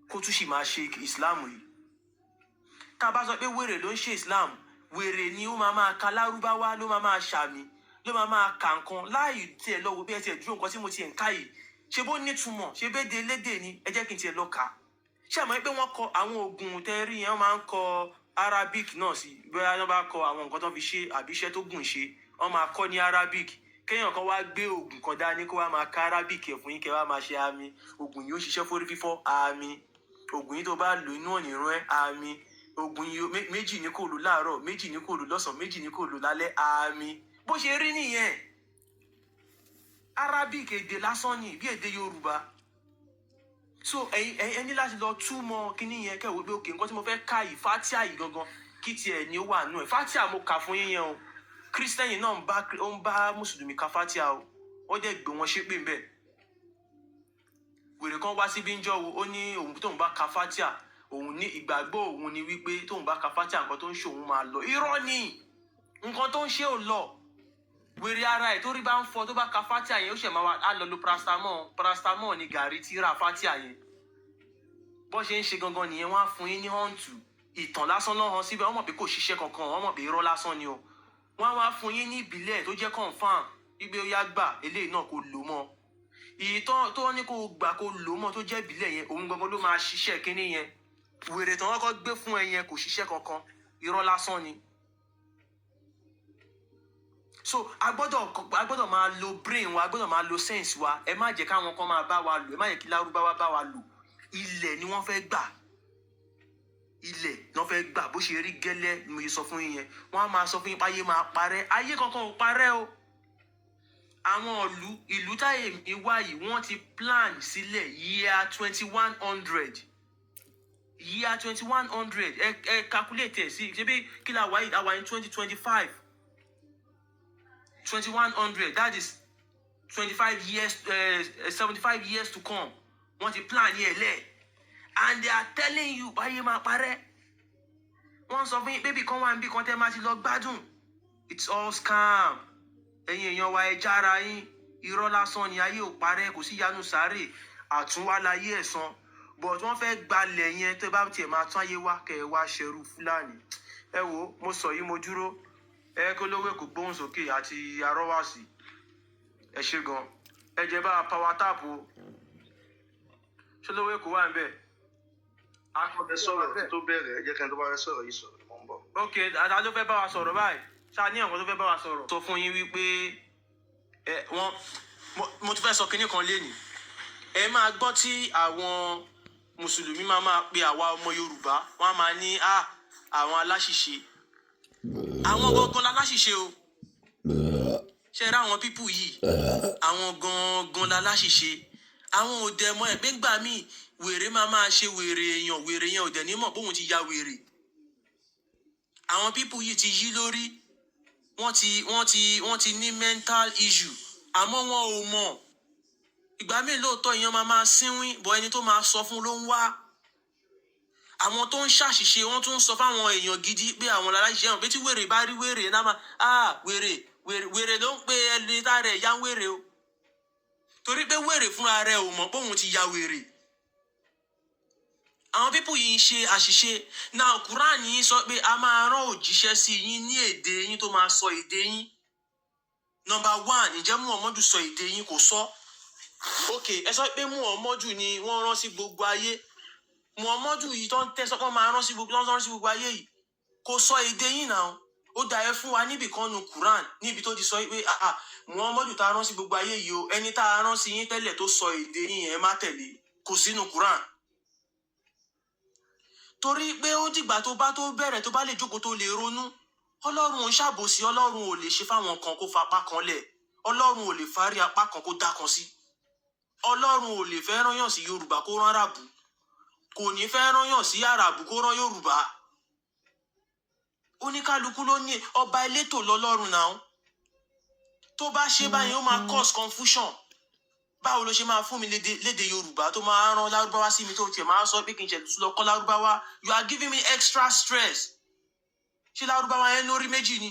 kó tún sì máa ṣe Islam yìí. Tá bá sọ pé wèrè ló ń ṣe Islam, wèrè ni ó máa ka Lárúbáwá, ló máa ṣàmì, ló máa ka nǹkan láì tiẹ̀ lọ wo bí ẹ tiẹ̀ dúró nǹkan tí mo tiẹ̀ ń ká yìí. Ṣé bó nítumọ̀? Ṣé bédè lédè ni? Ẹ jẹ́ kí n tiẹ̀ lọ kà. Ṣé àmọ́ pé wọ́n kọ àwọn oògùn tẹ́rí yẹn, wọ́n máa ń kọ Arabic náà sí. Bóyá wọ́n bá kọ àwọn nǹkan tó fi ṣe àbí iṣẹ́ tó gùn ṣe, wọ́n máa kọ́ ní Arabic. Kéèyàn kan wá gbé oògùn kan dání kó wá máa ka Arabic ẹ̀ fún yín kẹ́ wá máa ṣe àmì. Oògùn yìí ó ṣiṣẹ́ fórí fífọ́, àmì. Oògùn yìí tó bá lò inú ò ní rún ẹ́, àmì. Oògùn yìí méjì ní kó lò láàárọ̀, méjì ní kó lò lọ́sàn-án, méjì ní kó lò lálẹ́, àmì. Bó ṣe rí nìyẹn. Arabic èdè lásán ni bí èdè Yorùbá. So ẹ̀yin ní láti lọ túmọ̀ kíní yẹn kẹ́ wò pé òkè nǹkan tí mo fẹ́ ká yìí, Fatiha yìí gangan kí tiẹ̀ ni ó wà nú ẹ̀. Fatiha mo kà fún yín yẹn o. Kírísítẹ́nì náà ń bá Mùsùlùmí ka Fatiha o. Wọ́n dẹ̀ gbé wọn ṣépè ńbẹ̀. Wèrè kan wá síbí ń jọ́ wo, ó ní òun tóun bá ka Fatiha, òun ní ìgbàgbọ́ òun ni wípé tóun bá ka Fatiha nǹkan tó ń ṣe òun máa lọ. Irọ́ ni. Nǹkan tó ń ṣe ò lọ. Wèrè ara ẹ̀ tó rí bá ń fọ́ tó bá ka Fatiha yẹn, ó ṣẹ̀ máa wá á lọ lo paracetamol ní gàrí tí ra Fatiha yẹn. Bó ṣe ń ṣe gangan nìyẹn, wọ́n á fún yín ní hàntù. Ìtàn lásán náà hàn síbẹ̀, wọ́n mọ̀ pé kò ṣiṣẹ́ kankan, wọ́n mọ̀ pé irọ́ lásán ni o. Wọ́n á wá fún yín ní ìbílẹ̀ tó jẹ́ confam wípé ó yá gbà eléyìí náà kò lò mọ́. Ìyí tó ní kó gbà kó lò mọ́ tó jẹ́ ìbílẹ̀ yẹn, òun gangan ló máa ṣiṣẹ́ kíní yẹn. wèrè tán kọ́kọ́ gbé fún ẹ yẹn kò ṣiṣẹ́ kankan, irọ́ lásán ni. So a gbọ́dọ̀ máa lo brain wa, a gbọ́dọ̀ máa lo sense wa. Ẹ má jẹ́ káwọn kan máa bá wa lò, ẹ má jẹ́ kí Lárúbáwá bá wa lò. Ilẹ̀ ni wọ́n fẹ́ gbà. Ilẹ̀ ni wọ́n fẹ́ gbà, bó ṣe rí gẹ́lẹ́ ni mo ṣe sọ fún yín yẹn. Wọ́n á máa sọ fún yín pé ayé máa parẹ́. Ayé kankan ò parẹ́ o. Àwọn ìlú táyé mi wá yìí wọ́n ti plan sílẹ̀ year 2100. Year 2100 ẹ calculate ẹ̀ sí, ṣebí kí la wá yìí, a wà ní 2025. 2100, that is 25 years, 75 years to come. Wọ́n ti plan yẹn lẹ̀. And they are telling you ayé máa parẹ́. Wọ́n sọ fún yín baby kan wà níbí kan tẹ́ máa ti lọ gbádùn. It's all scam. Ẹ̀yin èèyàn wa ẹ jára yín. Irọ́ lásán ni, ayé ò parẹ́, kò sí yanu sáré. Àtúnwá láyé ẹ̀san. But wọ́n fẹ́ gbalẹ̀ yẹn tó bá tiẹ̀ máa tún ayé wá kẹ́ ẹ wá ṣẹrú Fúlàní. Ẹ wo, mo sọ yìí mo dúró. Ẹ kó lówó kò gbóhùn sókè àti arọ́wàsí. Ẹ ṣé gan. Ẹ jẹ́ bá power tap o. Ṣé lówó kò wà níbẹ̀? Ẹ sọ̀rọ̀ tó bẹ̀rẹ̀, ẹ jẹ́ kí n tó bá fẹ́ sọ̀rọ̀ yìí sọ̀rọ̀, mo ń bọ̀. Okay, àdá ló fẹ́ bá wa sọ̀rọ̀ báyìí. Ṣá ní àwọn tó fẹ́ bá wa sọ̀rọ̀. Sọ fún yín wípé mo tún fẹ́ sọ kinní kan lénìí. Ẹ máa gbọ́ tí àwọn Mùsùlùmí máa pe àwa ọmọ Yorùbá. Wọ́n á máa ní àwọn aláṣìṣe. Àwọn gangan láláṣìṣe o. Ṣé ẹ rí àwọn pípù yìí? Àwọn gangan láláṣìṣe. Àwọn ò dẹ̀ mọ̀ ẹ̀ pé ńgbà míì wèrè máa ṣe wèrè èèyàn, wèrè yẹn ò dẹ̀ ní mọ̀ bóun ti ya wèrè. Àwọn pípù yìí ti yí lórí. Wọ́n ti ní mental issue. Àmọ́ wọn ò mọ̀. Ìgbà míì lóòótọ́ èèyàn máa sínwín, bọ̀ ẹni tó máa sọ fún ló ń wá. Àwọn tó ń ṣàṣìṣe wọ́n tún ń sọ fáwọn èèyàn gidi pé àwọn aláṣìṣe hàn pé tí wèrè bá rí wèrè náà máa wèrè ló ń pe ẹni tá rẹ̀ yá ń wèrè o. Torí pé wèrè fúnra rẹ̀ ò mọ̀ bóun ti ya wèrè. Àwọn pípù yìí ń ṣe àṣìṣe. Now Quran yìí sọ pé a máa rán òjíṣẹ́ sí yín ní èdè yín tó máa sọ èdè yín. Number 1, ǹjẹ́ Muhammadu sọ èdè yín kò sọ? Okay, ẹ sọ pé Muhammadu ni wọ́n rán sí gbogbo ayé. Muhammadu yìí tó ń tẹ́sọ́ pé máa rán sí gbogbo ayé yìí kò sọ èdè yín náà. Ó dá ẹ fún wa níbì kan nu Quran níbi tó ti sọ pé Muhammadu tá a rán sí gbogbo ayé yìí o, ẹni tá a rán sí yín tẹ́lẹ̀ tó sọ èdè yín yẹn má tẹ̀lé, kò sínú Quran. Torí pé ó dìgbà tó bá tó bẹ̀rẹ̀ tó bá lè jókòó tó lè ronú. Ọlọ́run ò ṣàbòsí, Ọlọ́run ò lè ṣe fáwọn kan kó fapá kan lẹ̀. Ọlọ́run ò lè fárí apá kan kó dá kan sí. Ọlọ́run ò lè fẹ́ rán yàn sí Yorùbá kó rán Àràbù. Kò ní fẹ́ rán yàn sí Àràbù kó rán Yorùbá. Oníkálukú ló ní ọba elétò lọ́lọ́run náà. Tó bá ṣe báyìí ó máa cause confusion. Báwo ló ṣe máa fún mi lédè Yorùbá tó máa rán Lárúbáwá sí mi tó tiẹ̀ máa sọ pé kí n ṣe lọ kọ́ Lárúbáwá? You are giving me extra stress. Ṣé Lárúbáwá yẹn lórí méjì ni?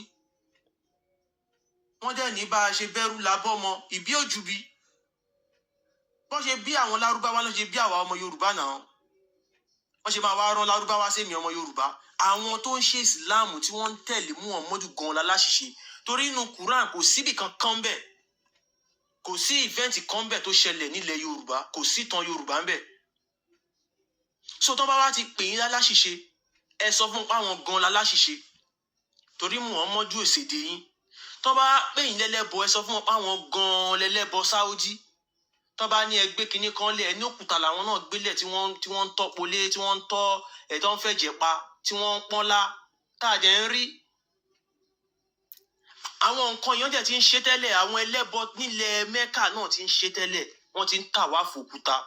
Wọ́n dẹ̀ ní bá a ṣe bẹ̀rù lábọ́ ọmọ ìbí òjùbí. Bọ́n ṣe bí àwọn Lárúbáwá ló ṣe bí àwa ọmọ Yorùbá náà. Wọ́n ṣe máa wá rán Lárúbáwá sí mi ọmọ Yorùbá. Àwọn tó ń ṣe ìsìláàmù tí wọ́n ń tẹ̀lé Muhammadu gan láláṣìṣe. Torí inú Quran kò síbì kankan bẹ́ẹ̀. Kò sí ìfẹ́ǹtì kan bẹ́ẹ̀ tó ṣẹlẹ̀ nílẹ̀ Yorùbá. Kò sí ìtàn Yorùbá ń bẹ̀. So tó bá wá ti pè yín láláṣìṣe, ẹ sọ fún àwọn gan láláṣìṣe. Torí Muhammadu èsèdè yín. Tó bá pè yín lẹ́lẹ́bọ, ẹ sọ fún àwọn gan lẹ́lẹ́bọ Saudi. Tó bá ní ẹgbẹ́ kinní kan lẹ̀, ẹni òkúta làwọn náà gbélẹ̀ tí wọ́n ń tọ́ polé, tí wọ́n ń tọ́ ẹ̀tọ́ ń fẹ̀jẹ̀ pa, tí wọ́n ń pọ́nlá, káàdẹ̀ ń rí. Àwọn nǹkan èèyàn dẹ̀ ti ń ṣe tẹ́lẹ̀, àwọn ẹlẹ́bọ nílẹ̀ Mẹ́kà náà ti ń ṣe tẹ́lẹ̀. Wọ́n ti ń tàwáfù òkúta.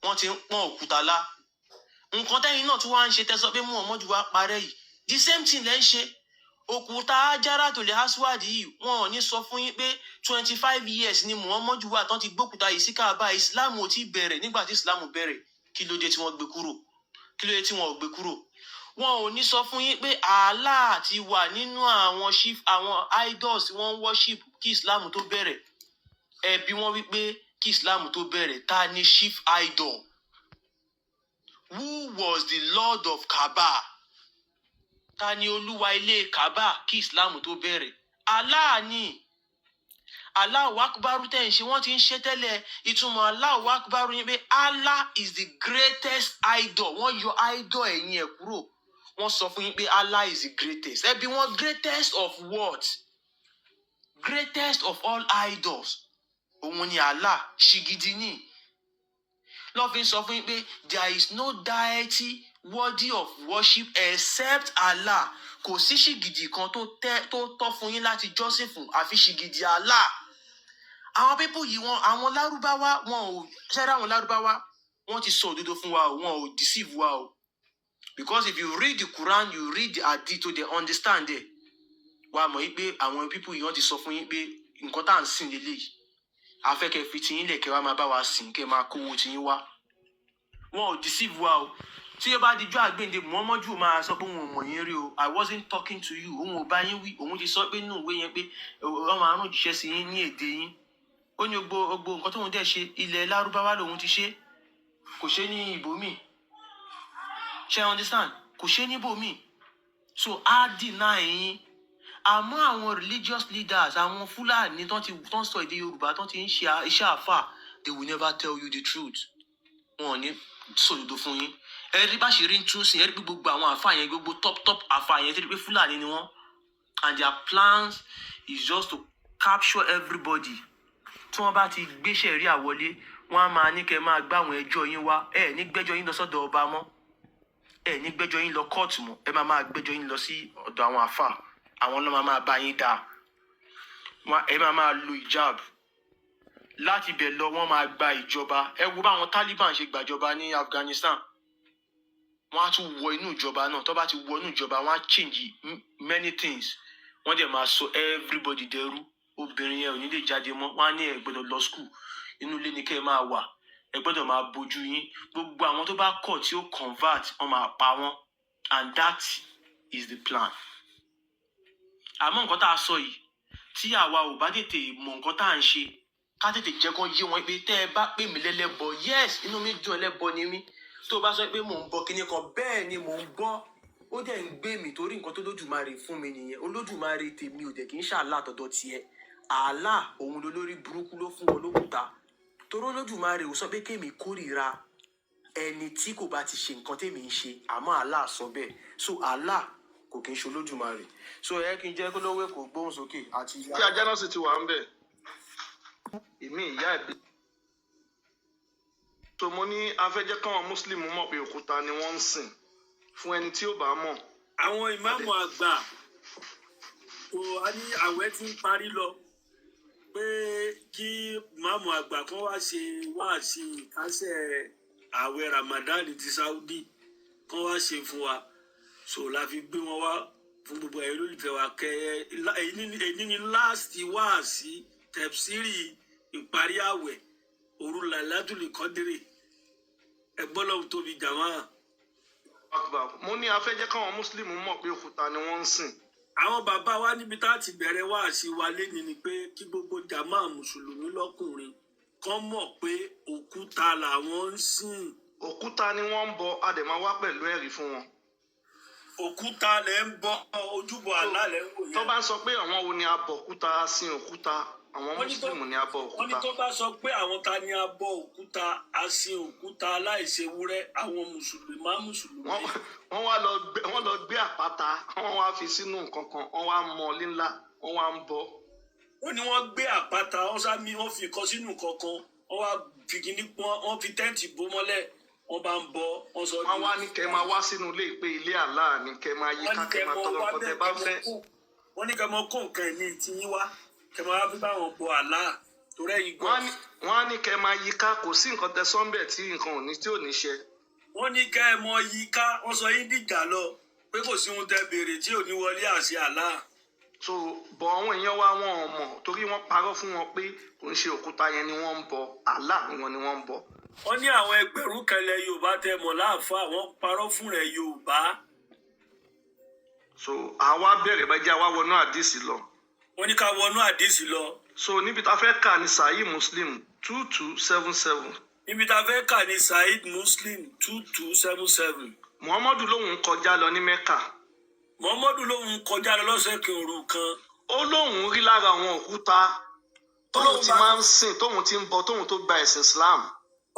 Wọ́n ti ń pọ́n òkúta lá. Nǹkan tẹ́yìn náà tí wọ́n á ń ṣe tẹ́sọ pé Muhammadu wá parẹ́ yìí. The same thing lẹ́ ń ṣe. Òkúta Ájára tó lè hásíwádìí yìí, wọn ò ní sọ fún yín pé 25 years ni Muhammadu wà tán ti gbókúta yìí sí Káàbà. Ìsìláàmù ò tí bẹ̀rẹ̀. Nígbà tí Ìsìláàmù bẹ̀rẹ̀, kí ló dé tí wọ́n gbé kúrò? Kí ló dé tí wọ́n ò gbé kúrò? Wọn ò ní sọ fún yín pé Allah ti wà nínú àwọn idols tí wọ́n ń worship kí Ìsìláàmù tó bẹ̀rẹ̀. Ẹbí wọn wípé kí Ìsìláàmù tó bẹ̀rẹ̀, ta ni chief idol? Who was the Lord of Kaaba? Ta ni olúwa ilé Kaaba kí Ìsìláàmù tó bẹ̀rẹ̀? Allah ni. Allahu Akbar tẹ́ ń ṣe wọ́n ti ń ṣe tẹ́lẹ̀. Ìtumọ̀ Allahu Akbar ni pé Allah is the greatest idol. Wọ́n yọ idol ẹ̀yìn ẹ̀ kúrò. Wọ́n sọ fún yín pé Allah is the greatest. Ẹ bí wọ́n greatest of what? Greatest of all idols. Òun ni Allah, ṣìgìdì ni. Lọ́fin sọ fún yín pé there is no deity worthy of worship except Allah. Kò sí ṣìgìdì kan tó tọ́ fún yín láti jọ́sìn fún àfi ṣìgìdì Allah. Àwọn people yìí àwọn Lárúbáwá àwọn Lárúbáwá wọ́n ti sọ òdodo fún wa o, wọn ò deceive wa o. Because if you read the Quran, you read the Hadith, so they understand it. Wàá mọ̀ yí pé àwọn people yìí wọ́n ti sọ fún yín pé nǹkan tá à ń sìn lélẹ́yìí. Afẹ́kẹ́ fi tiyín lẹ̀ kẹ́ wá máa bá wa sìn kẹ́ máa kówó tiyín wá. Wọn ò deceive wa o. Tí ẹ bá dijọ́ àgbéǹde Muhammadu máa sọ pé òun ò mọ̀ yín rí o. I wasn't talking to you. Òun ò bá yín wí. Òun ti sọ pé nínú ìwé yẹn pé ọmọ àrùn jíṣẹ́ sí yín ní èdè yín. Ó ní gbogbo nǹkan tóun dẹ̀ ṣe ilẹ̀ Lárúbáwá lòun ti ṣe. Kò ṣe ní ibòmíì. Ṣé understand? Kò ṣe ní ibòmíì. So á deny yín. Àmọ́ àwọn religious leaders, àwọn Fúlàní tó ń sọ èdè Yorùbá tó ti ń ṣe iṣẹ́ àfà, they will never tell you the truth. Wọn ò ní sòdodo fún yín. Ẹ̀rí bá ṣe rí tún sí ẹ̀rí pé gbogbo àwọn àfà yẹn, gbogbo top àfà yẹn tẹ́lẹ̀ pé Fúlàní ni wọ́n. And their plans is just to capture everybody. Tí wọ́n bá ti gbéṣẹ́ rí àwọlé, wọ́n á máa ní kẹ́ máa gbá àwọn ẹjọ́ yín wá. Ẹ ní gbẹ́jọ́ yín lọ sọ́dọ̀ ọba mọ́. Ẹ ní gbẹ́jọ́ yín lọ kóòtù mọ́. Ẹ máa gbẹ́jọ́ yín lọ sí ọ̀dọ̀ àwọn àfà. Àwọn náà máa bá yín dá. Ẹ máa lo ìjáàbù. Láti bẹ̀ lọ wọ́n máa gba ìjọba. Ẹ wo báwọn Taliban ṣe gbàjọba ní Afghanistan. Wọ́n á tún wọ inú ìjọba náà. Tó bá ti wọ inú ìjọba, wọ́n á change many things. Wọ́n dẹ̀ máa sọ everybody dẹrú. Obìnrin yẹn ò ní lè jáde mọ́. Wọ́n á ní ẹ gbọ́dọ̀ lọ school. Inú ilé ni kẹ́ ẹ máa wà. Ẹ gbọ́dọ̀ máa bojú yín. Gbogbo àwọn tó bá kọ̀ tí ó convert, wọ́n máa pa wọ́n. And that is the plan. Àmọ́ nǹkan tá a sọ yìí, tí àwa ò bá tètè mọ nǹkan tá à ń ṣe, ká tètè jẹ́ kó yé wọn pé tẹ́ ẹ bá pè mí lẹ́lẹ́bọ, yes, inú mi dùn ẹlẹ́bọ ni mí. Tó bá sọ pé mò ń bọ kinní kan, bẹ́ẹ̀ ni mò ń bọ́. Ó dẹ̀ ń gbé mi torí nǹkan tó lódùmarè fún mi nìyẹn. Olódùmarè tèmi ò dẹ̀ kì í ṣàlá àtọ̀dọ̀ tiẹ̀. Àlá òun lolórí burúkú ló fún wọn lókùúta. Torí Olódùmarè ò sọ pé kémi kórìíra ẹni tí kò bá ti ṣe nǹkan tèmi ń ṣe. Àmọ́ àlá sọ bẹ́ẹ̀. So àlá kò kí n ṣe Olódùmarè. So ẹ kí n jẹ́ kó lówó kò gbóhùn sókè àti ìyá. Tí ajá náà sì ti wà ń bẹ̀. Ìmí ìyá ẹ̀bí. So mo ní afẹ́jẹ́ káwọn Muslim mọ̀ pé òkúta ni wọ́n ń sìn fún ẹni tí ó bá mọ̀. Àwọn ìmáàmù àgbà tó a ní àwẹ̀ tí ń parí lọ pé kí ìmáàmù àgbà kan wá ṣe wáàsí ìkásẹ̀ àwẹ̀ Ramadan ti Saudi kan wá ṣe fún wa. So la fi gbé wọn wá fún gbogbo ẹ̀yin olólùfẹ́ wa kẹ́ èyí ní last wáàsí tẹ̀síìrì ìparí àwẹ̀ òru Lailatul Qadri ẹgbọ́n lọ́wọ́ tóbi jàmáà. Mo ní afẹ́jẹ́ káwọn Muslim mọ̀ pé òkúta ni wọ́n ń sìn. Àwọn bàbá wa níbi tá a ti bẹ̀rẹ̀ wáàsí wa lénìí ni pé kí gbogbo jàmáà mùsùlùmí lọ́kùnrin kán mọ̀ pé òkúta làwọn ń sìn. Òkúta ni wọ́n ń bọ, a dẹ̀ máa wá pẹ̀lú ẹ̀rí fún wọn. Òkúta lẹ ń bọ ojúbọ àlá lẹ ń wò yẹn. Tó bá ń sọ pé àwọn wo ni a bọ òkúta, sin òkúta, àwọn Muslim ni a bọ òkúta. Wọ́n ní tó bá sọ pé àwọn ta ni a bọ òkúta, a sin òkúta aláìṣewúrẹ́, àwọn mùsùlùmí. Wọ́n lọ gbé àpáta, wọ́n wá fi sínú nǹkan kan, wọ́n wá mọ ilé ńlá, wọ́n wá ń bọ. Wọ́n ní wọ́n gbé àpáta, wọ́n fi nǹkan sínú kankan, wọ́n wá fi kíní wọ́n fi tẹ́ǹtì bó mọ́lẹ̀, wọ́n bá ń bọ. Wọ́n wá ní kẹ́ máa wá sínú ilé ìpè ilé Allah ni kẹ́ máa yí ká kẹ́ máa tọrọ nǹkan tẹ́ bá fẹ́. Wọ́n ní kẹ́ máa kó nǹkan ìní tí yín wá, kẹ́ máa wá fi bá wọn bọ Allah torí ẹ̀yin gbọ́. Wọ́n á ní kẹ́ máa yí ká, kò sí nǹkan tẹ́ sọ́ńbẹ̀ tí nǹkan ò ní tí ò ní ṣe. Wọ́n ní kẹ́ ẹ mọ yí ká, wọ́n sọ yín dìjà lọ pé kò sí ohun tẹ́ béèrè tí ò ní wọlé àṣẹ Allah. So bọ̀ àwọn èèyàn wa wọn ò mọ̀ torí wọ́n parọ́ fún wọn pé kò ń ṣe òkúta yẹn ni wọ́n ń bọ, Allah ni wọ́n ń bọ. Wọ́n ní àwọn ẹgbẹ̀rún kẹlẹ̀ Yorùbá tẹ mọ̀ láàfáà, wọ́n parọ́ fún rẹ̀ Yorùbá. So àwa bẹ̀rẹ̀ bá jẹ́ àwa wọnú àdìsí lọ. Wọ́n ní ká wọnú àdìsí lọ. So níbi tá a fẹ́ kà ní Sahih Muslim 2277. Níbi tá a fẹ́ kà ní Sahih Muslim 2277. Muhammadu lóhùn kọjá lọ ní Mẹ́kà. Muhammadu lóhùn kọjá lọ lọ́sẹ̀ kẹrù kan. Ó lóhùn rí lára àwọn òkúta tóun ti máa ń sìn tóun ti ń bọ tóun tó gba ẹ̀sìn Islam.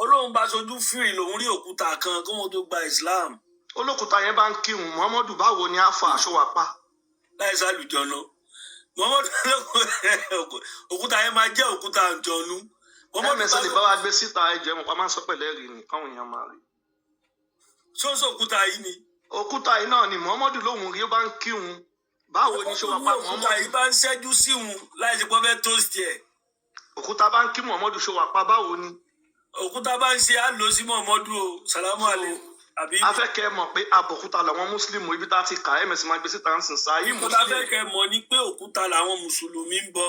Ọlọ́run bá sojú fìrì lòun rí òkúta kan kí wọ́n tó gba Islam. Olókùúta yẹn bá ń kírun Muhammadu báwo ni á fa aṣọ wa pa. Láì sálùjọ lọ Muhammadu òkúta yẹn máa jẹ́ òkúta àjọ̀nú. ẹ̀mẹ̀sẹ̀ lè bá wa gbé síta ẹ̀jẹ̀ mọ̀ pa máa ń sọ pẹ̀lẹ́ rí ni káwọn èèyàn máa rí. Ṣọ́ọ̀ṣì òkúta yìí ni. Òkúta yìí náà ni Muhammadu lòun rí ó bá ń kírun báwo ni ṣé wàá pa Muhammadu. Òkúta yìí bá ń ṣẹ́jú sí òun láì ṣe pọ́ fẹ́ tóòsì ẹ̀. Òkúta bá ń kí Muhammadu ṣé wàá pa báwo ni. Òkúta bá ń ṣe á lọ sí Muhammadu o sàlámù àlẹ́ àbí. Afẹ́kẹ́ mọ̀ pé àbọ̀kúta làwọn Mùsùlùmí ibi tá a ti kà ẹ̀mẹ̀sì máa gbé síta ń sìn sáyé Mùsùlùmí. Afẹ́kẹ́ mọ̀ ní pé òkúta làwọn Mùsùlùmí ń bọ.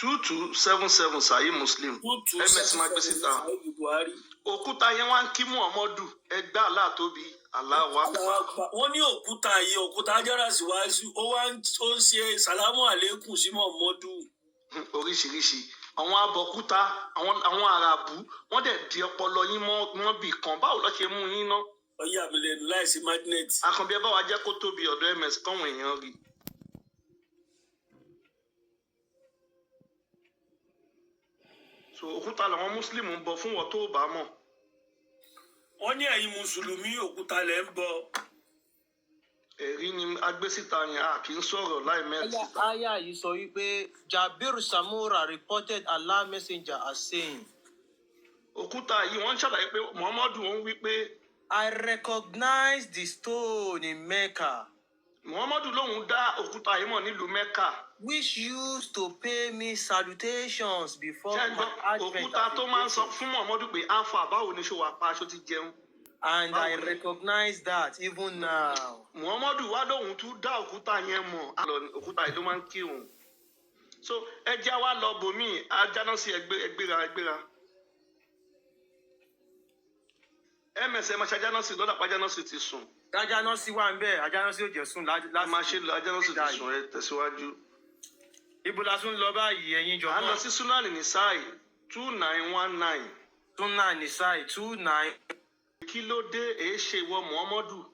2277 sáyé Mùsùlùmí ẹ̀mẹ̀sì máa gbé síta. Òkúta yẹn wá ń kí Muhammadu ẹgbẹ́ aláàtóbi aláwa. Wọ́n ní òkúta yìí òkúta ajára síwájú ó ń ṣe sàlámù àlékún sí Muhammadu. Oríṣiríṣi àwọn abọ̀kúta àwọn àràbù wọ́n dẹ̀ di ọpọlọ yín mọ́ bì kan báwo ló ṣe mú yín ná. Ọyá mi lẹ́nu láìsí magnet. Àkànbí ẹ bá wa jẹ́ kó tóbi ọ̀dọ̀ ms káwọn èèyàn rí. So òkúta làwọn Mùsùlùmí ń bọ fún wọn tó bá mọ̀. Wọ́n ní ẹ̀yin Mùsùlùmí òkúta lẹ̀ ń bọ. Ẹ̀rí ni agbésíta yẹn a kì í sọ̀rọ̀ láì mẹ́tì. Aya yìí sọ wípé Jabir Samura reported Allah messenger as saying. Òkúta yìí wọ́n ṣàlàyé pé Muhammadu ń wí pé. I recognize the stone in Mecca. Muhammadu lòun dá òkúta yìí mọ̀ nílùú Mecca. Which used to pay me salutations before my advent. Òkúta tó máa ń sọ fún Muhammadu pé Alpha báwo ni ṣó wàá pa aṣọ ti jẹun. And I recognize that even now. Muhammadu wá lóhun tún dá òkúta yẹn mọ̀. Òkúta yìí ló máa ń kírun. So ẹja wa lọ bòmí ajáná sí ẹgbéra. MS máa ṣe ajáná sí lọ́dà pàjáná sí ti sùn. Ajáná sí wà ń bẹ̀ ajáná sí ò jẹ́ sùn láti. Máa ṣe ajáná sí ti sùn ẹ tẹ̀síwájú. Ibo la tún lọ báyìí ẹ̀yin jọ̀wọ́. A lọ sí Súnánì ní sáì 2919. Súnánì ní sáì 29. Kí ló dé èé ṣe ìwọ Muhammadu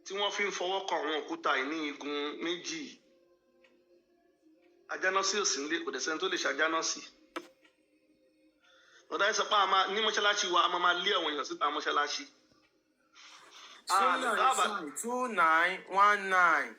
tí wọ́n fi ń fọwọ́ kan àwọn òkúta yìí ní igun méjì? Ajánásí ò sí nílé kò dẹ̀ sẹ́ni tó lè ṣàjánásí. Ọ̀dà ẹ̀ sọ pé ní mọ́ṣáláṣí wa a máa lé àwọn èèyàn síta mọ́ṣáláṣí. Súnánì 2919.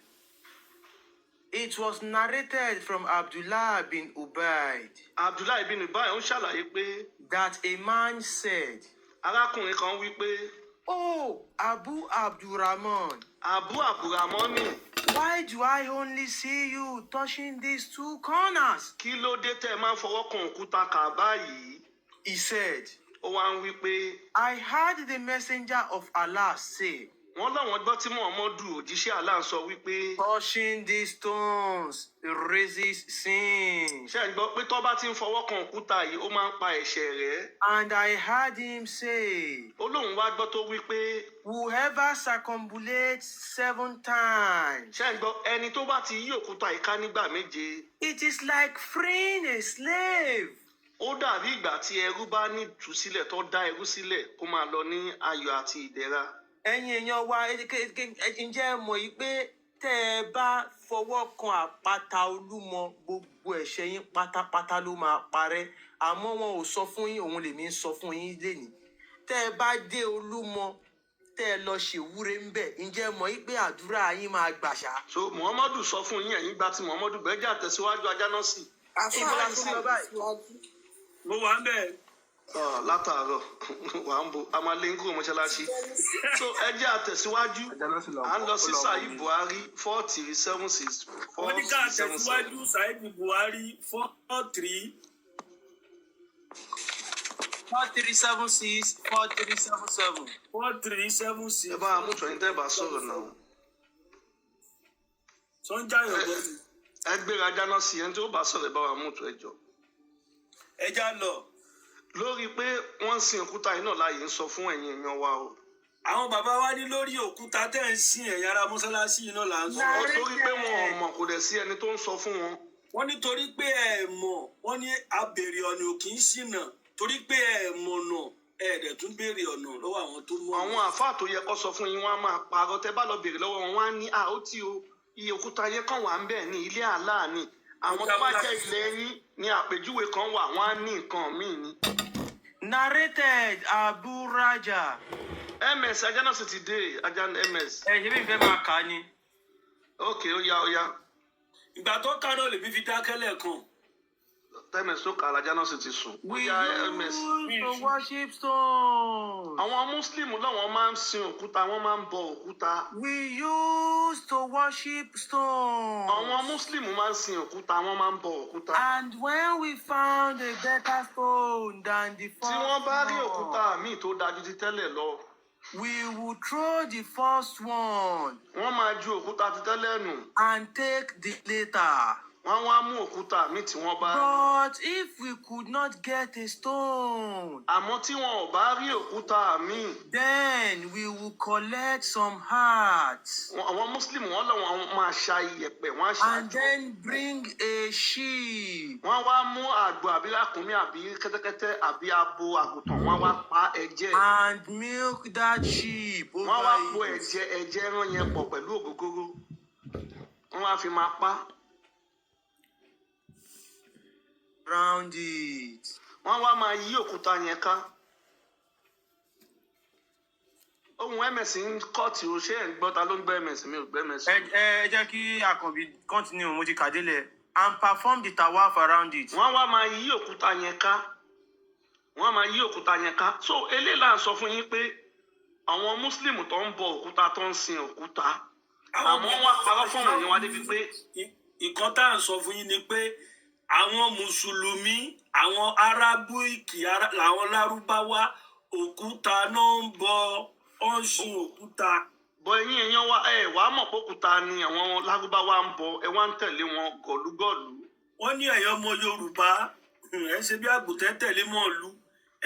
It was narrated from Abdullah bin Ubaid. Abdullah bin Ubaid ń ṣàlàyé pé. That a man said. Arákùnrin kan wí pé. Oh, Abu Abdurrahman. Abu Abdurrahman ni. Why do I only see you touching these two corners? Kí ló dé tẹ́ ẹ máa ń fọwọ́ kan òkúta Kaaba yìí? He said. Ó wá ń wí pé. I heard the messenger of Allah say. Wọ́n láwọn gbọ́ tí Muhammadu òjíṣẹ́ Allah sọ wípé. Touching these stones raises sin. Ṣé ẹ gbọ́ pé tó bá ti ń fọwọ́ kan òkúta yìí ó máa ń pa ẹ̀ṣẹ̀ rẹ̀? And I heard him say. Ó lóun wá gbọ́ tó wípé. Whoever circumambulates 7 times. Ṣé ẹ gbọ́ ẹni tó bá ti yí òkúta yìí ká nígbà méje. It is like freeing a slave. Ó dàbí ìgbà tí ẹrú bá ní ìtúsílẹ̀ tó dá ẹrú sílẹ̀ kó máa lọ ní ayọ̀ àti ìdẹ̀ra. Ẹ̀yin èèyàn wa ǹjẹ́ mọ̀ yìí pé tẹ́ ẹ bá fọwọ́ kan àpáta Olúmọ gbogbo ẹ̀ṣẹ̀ yín pátápátá ló máa parẹ́ àmọ́ wọn ò sọ fún yín òun lèmi ń sọ fún yín lénìí tẹ́ ẹ bá dé Olúmọ tẹ́ ẹ lọ ṣèwúre ń bẹ̀ ǹjẹ́ mọ̀ yìí pé àdúrà yín máa gbàṣà. So Muhammadu sọ fún yín ẹ̀yin gba ti Muhammadu gbẹ́jà tẹ̀síwájú Ajánásì. Mo wà ń bẹ̀. Látàárọ̀ wà ń bo a máa lé ń kúrò mọ́ṣáláṣí. So ẹ jẹ́ àtẹ̀síwájú à ń lọ sí Sàyí Buhari 4376. Wọ́n ní ká àtẹ̀síwájú Sàyí Buhari 43. 4376 4377. 4376. Ẹ bá a mú tọ̀yìn tẹ́ bá sọ̀rọ̀ náà. Sọ́njà yọ̀bọ̀ ni. Ẹ gbéra Ajánásì ẹni tó bá sọ̀rọ̀ ẹ bá wa mú tọ̀ ẹjọ́. Ẹ já lọ. Lórí pé wọ́n ń sin òkúta yìí náà láàyè ń sọ fún ẹ̀yin èèyàn wa o. Àwọn bàbá wa ní lórí òkúta tẹ́ ń sin ẹ̀yà ara mọ́sálásí yìí náà là ń sọ. Ó torí pé wọn ò mọ̀ kò dẹ̀ sí ẹni tó ń sọ fún wọn. Wọ́n ní torí pé ẹ mọ̀ wọ́n ní abèrè ọ̀nà ò kì í ṣìnà torí pé ẹ mọ̀ náà ẹ̀ẹ́dẹ̀ tún béèrè ọ̀nà lọ́wọ́ àwọn tó mọ̀. Àwọn àfáà tó yẹ kó sọ fún yín wọ́n á máa parọ́ tẹ́ bá lọ béèrè lọ́wọ́ wọn wọ́n á ní ó tí o iye òkúta yẹn kàn wá ń bẹ̀ ní ilé àlá ni àwọn tó bá jẹ́ ilẹ̀ yín ní àpèjúwe kan wà wọ́n á ní nǹkan míì ni. Narrated Abu Raja. MS Ajana City Day Ajana MS. Ṣé bí ìfẹ́ máa kà á ni? Okay, ó yá. Ìgbà tó kà náà lè bí fi dákẹ́ lẹ́ẹ̀kan. MS tó kà Ajana City sùn. We used to worship stones. Àwọn Muslim láwọn máa ń sin òkúta, wọ́n máa ń bọ òkúta. We used to worship stones. Àwọn Muslim máa ń sin òkúta, wọ́n máa ń bọ òkúta. And when we found a better stone than the first Tí wọ́n bá rí one, òkúta míì tó dájú ti tẹ́lẹ̀ lọ, we would throw the first one wọ́n máa ju òkúta ti tẹ́lẹ̀ nù. and take the later. Wọ́n wá mú òkúta míì tí wọ́n bá rí. But if we could not get a stone, Àmọ́ tí wọn ò bá rí òkúta míì, then we will collect some hearts àwọn Muslim wọ́n lọ́wọ́ máa ṣa iyẹ̀pẹ̀, wọ́n á and ṣàjọ. then bring a sheep Wọ́n wá mú àgbò àbí ràkúnmí àbí kẹ́tẹ́kẹ́tẹ́ àbí abo àgùntàn, wọ́n wá pa ẹ̀jẹ̀. and milk that sheep Wọ́n wá po over it. ẹ̀jẹ̀ ẹran yẹn pọ̀ pẹ̀lú ògógóró. Wọ́n wá fi máa pa. Round it. Wọ́n wá máa yí òkúta yẹn ká. Ohun MS ń kọ́ọ̀tì o, ṣé ẹ̀ ń gbọ́ ta ló ń gbọ́ MS? Mi ò gbọ́ MS. Ẹ jẹ́ kí Àkànbí continue mo ti kàdélẹ̀ and perform the tawaf around it. Wọ́n wá máa yí òkúta yẹn ká. Wọ́n máa yí òkúta yẹn ká. So eléyìí là ń sọ fún yín pé àwọn Muslim tó ń bọ òkúta tó ń sin òkúta. Àmọ́ wọ́n parọ́ fún òun yẹn wá débi pé Ìkan tá à ń sọ fún yín ni pé àwọn Mùsùlùmí, àwọn Arábíkì, àwọn Lárúbáwá, òkúta náà ń bọ, ó ń sin òkúta. bọ ẹ̀yin èèyàn wa wàá mọ̀ pé òkúta ni àwọn Lárúbáwá ń bọ, ẹ wá ń tẹ̀lé wọn gọ̀lúgọ̀lú. Wọ́n ní ẹ̀yọ́ ọmọ Yorùbá ẹ̀ ń ṣe bí àgùntàn tẹ̀lé mọ́ọ̀lú